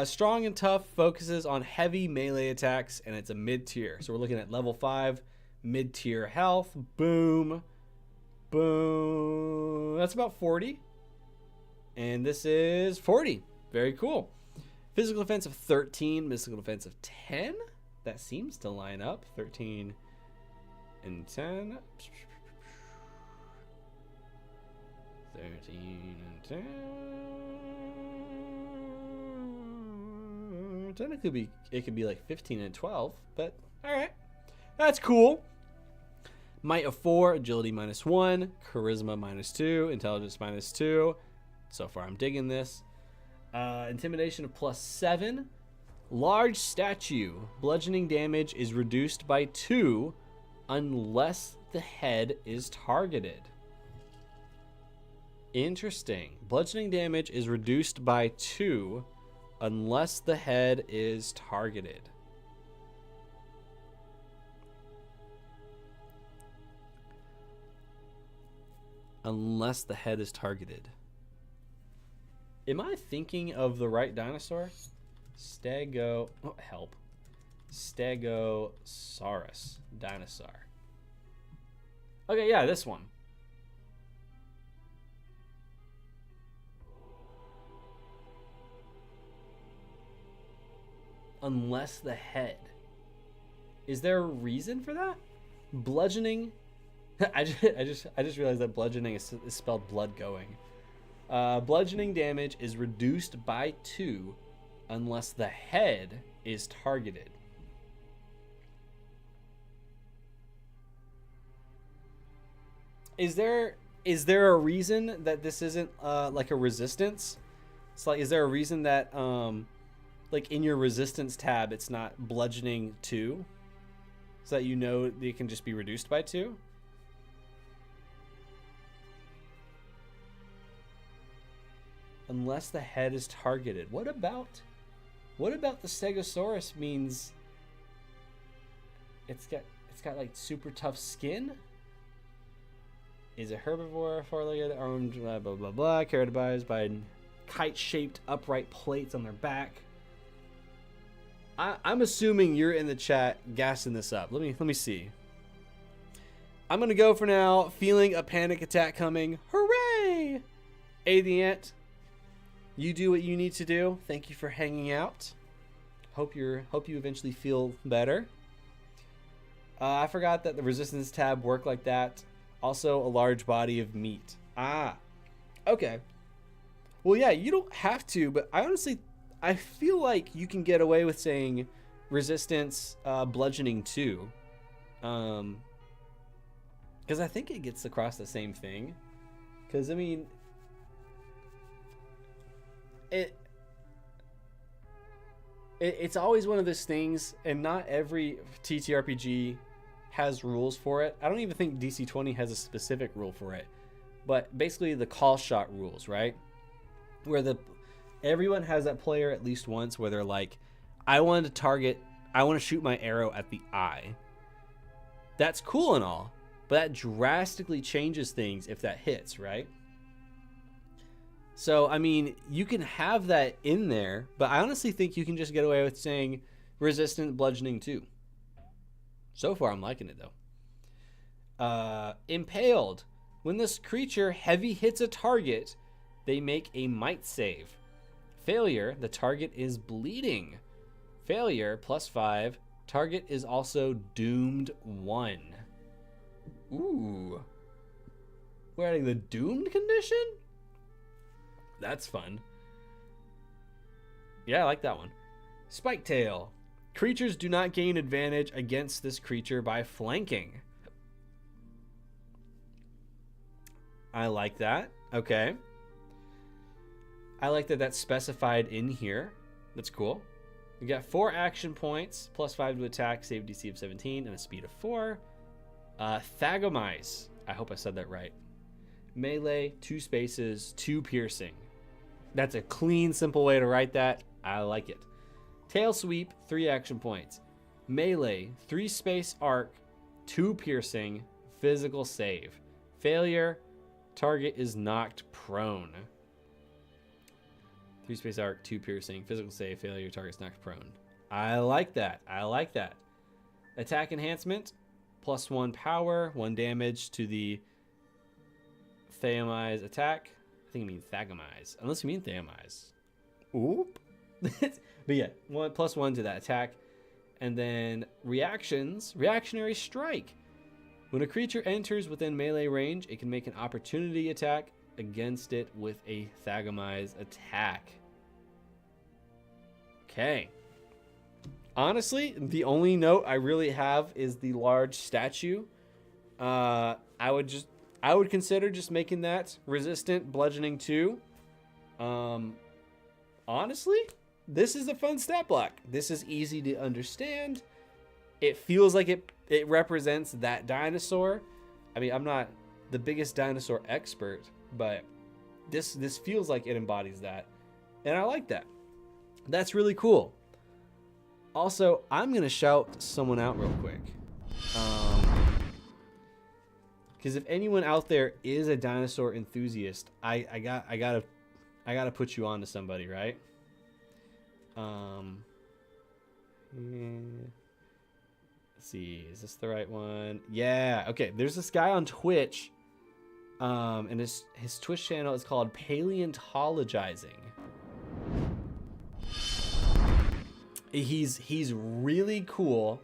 Strong and tough, focuses on heavy melee attacks, and it's a mid-tier. So we're looking at level 5, mid-tier health. Boom. Boom. That's about 40. And this is 40. Very cool. Physical defense of 13, mystical defense of 10. That seems to line up. 13 and 10. 13 and 10. Technically, it could be like 15 and 12, but all right, that's cool. Might of 4, agility -1, charisma -2, intelligence -2. So far, I'm digging this. Intimidation of +7. Large statue. Bludgeoning damage is reduced by 2 unless the head is targeted. Interesting. Bludgeoning damage is reduced by 2 unless the head is targeted. Unless the head is targeted. Am I thinking of the right dinosaur? Stegosaurus dinosaur. Okay, yeah, this one. Unless the head. Is there a reason for that? Bludgeoning. I just realized that bludgeoning is spelled blood going. Bludgeoning damage is reduced by 2 unless the head is targeted. Is there a reason that this isn't like a resistance? It's like, is there a reason that like in your resistance tab it's not bludgeoning 2, so that you know that it can just be reduced by 2? Unless the head is targeted. What about the Stegosaurus means it's got like super tough skin? Is a herbivore, four-legged, armed, blah blah blah blah, characterized by kite-shaped upright plates on their back. I'm assuming you're in the chat gassing this up. Let me see. I'm gonna go for now. Feeling a panic attack coming. Hooray! A the Ant. You do what you need to do. Thank you for hanging out. Hope you eventually feel better. I forgot that the resistance tab worked like that. Also, a large body of meat. Ah, okay. Well, yeah, you don't have to, but I feel like you can get away with saying resistance bludgeoning 2. Because I think it gets across the same thing. Because, I mean, it's always one of those things, and not every TTRPG has rules for it. I don't even think DC20 has a specific rule for it, but basically the call shot rules, right? Where everyone has that player at least once where they're like, I want to shoot my arrow at the eye. That's cool and all, but that drastically changes things if that hits, right? So, I mean, you can have that in there, but I honestly think you can just get away with saying resistant bludgeoning 2. So far, I'm liking it, though. Impaled. When this creature heavy hits a target, they make a might save. Failure, the target is bleeding. Failure, +5. Target is also doomed 1. Ooh. We're adding the doomed condition? That's fun. Yeah, I like that one. Spike Tail. Creatures do not gain advantage against this creature by flanking. I like that. Okay. I like that that's specified in here. That's cool. We got 4 action points, +5 to attack, save DC of 17, and a speed of 4. Thagomize. I hope I said that right. Melee, 2 spaces, 2 piercing. That's a clean, simple way to write that. I like it. Tail Sweep, 3 action points. Melee, 3 space arc, 2 piercing, physical save. Failure, target is knocked prone. 3 space arc, 2 piercing, physical save, failure, target's knocked prone. I like that. I like that. Attack enhancement, +1 power, 1 damage to the Thagomize attack. I think you mean Thagomize, unless you mean Thagomize. Oop. But yeah, +1 to that attack. And then reactions, reactionary strike. When a creature enters within melee range, it can make an opportunity attack against it with a Thagomize attack. Okay. Honestly, the only note I really have is the large statue. I would consider just making that resistant bludgeoning 2. Honestly, this is a fun stat block. This is easy to understand. It feels like it represents that dinosaur. I mean, I'm not the biggest dinosaur expert, but this feels like it embodies that. And I like that. That's really cool. Also, I'm going to shout someone out real quick. Because if anyone out there is a dinosaur enthusiast, I gotta put you on to somebody, right? Let's see, is this the right one? Yeah, okay. There's this guy on Twitch, and his Twitch channel is called Paleontologizing. He's really cool.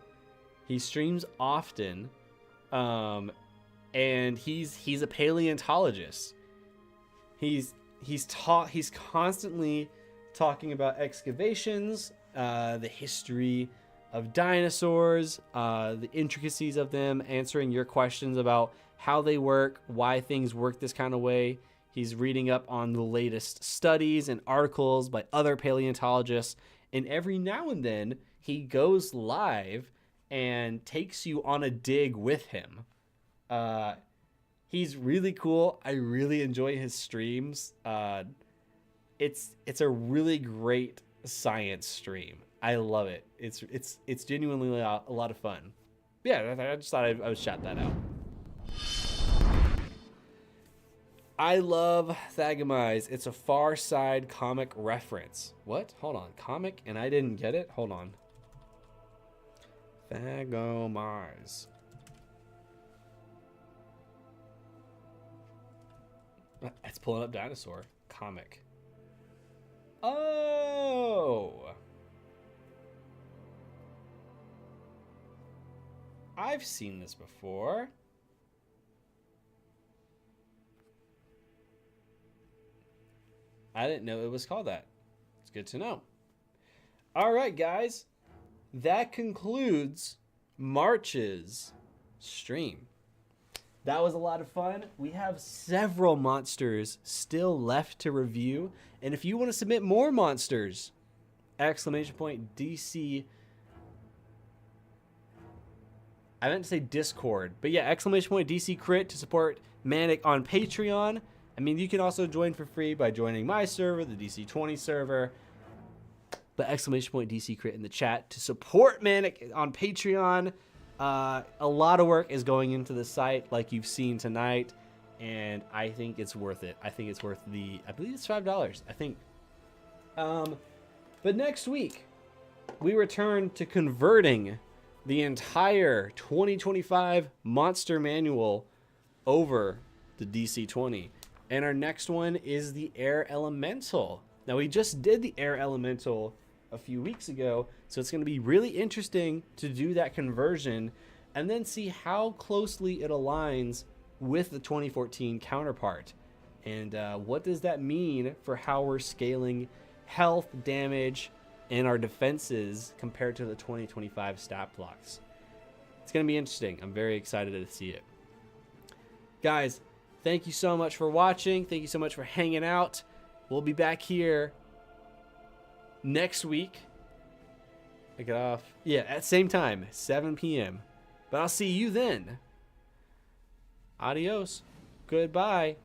He streams often, and he's a paleontologist. He's constantly talking about excavations, the history of dinosaurs, the intricacies of them, answering your questions about how they work, why things work this kind of way. He's reading up on the latest studies and articles by other paleontologists, and every now and then he goes live and takes you on a dig with him. He's really cool. I really enjoy his streams. It's a really great science stream. I love it. It's genuinely a lot of fun. Yeah, I just thought I would shout that out. I love Thagomize. It's a Far Side comic reference. What? Hold on. Comic and I didn't get it? Hold on. Thagomize. It's pulling up dinosaur. Comic. Oh! I've seen this before. I didn't know it was called that. It's good to know. All right, guys. That concludes March's stream. That was a lot of fun. We have several monsters still left to review. And if you want to submit more monsters, !DC. I meant to say Discord. But yeah, !DC crit to support Manic on Patreon. I mean, you can also join for free by joining my server, the DC20 server. But !DC crit in the chat to support Manic on Patreon. A lot of work is going into the site, like you've seen tonight, and I think it's worth it. I think it's worth I believe it's $5. I think. But next week, we return to converting the entire 2025 Monster Manual over to DC20. And our next one is the Air Elemental. Now, we just did the Air Elemental a few weeks ago, so it's going to be really interesting to do that conversion and then see how closely it aligns with the 2014 counterpart. And what does that mean for how we're scaling health, damage, and our defenses compared to the 2025 stat blocks? It's going to be interesting. I'm very excited to see it. Guys, thank you so much for watching. Thank you so much for hanging out. We'll be back here next week. I get off. Yeah, at same time, 7 p.m. But I'll see you then. Adios. Goodbye.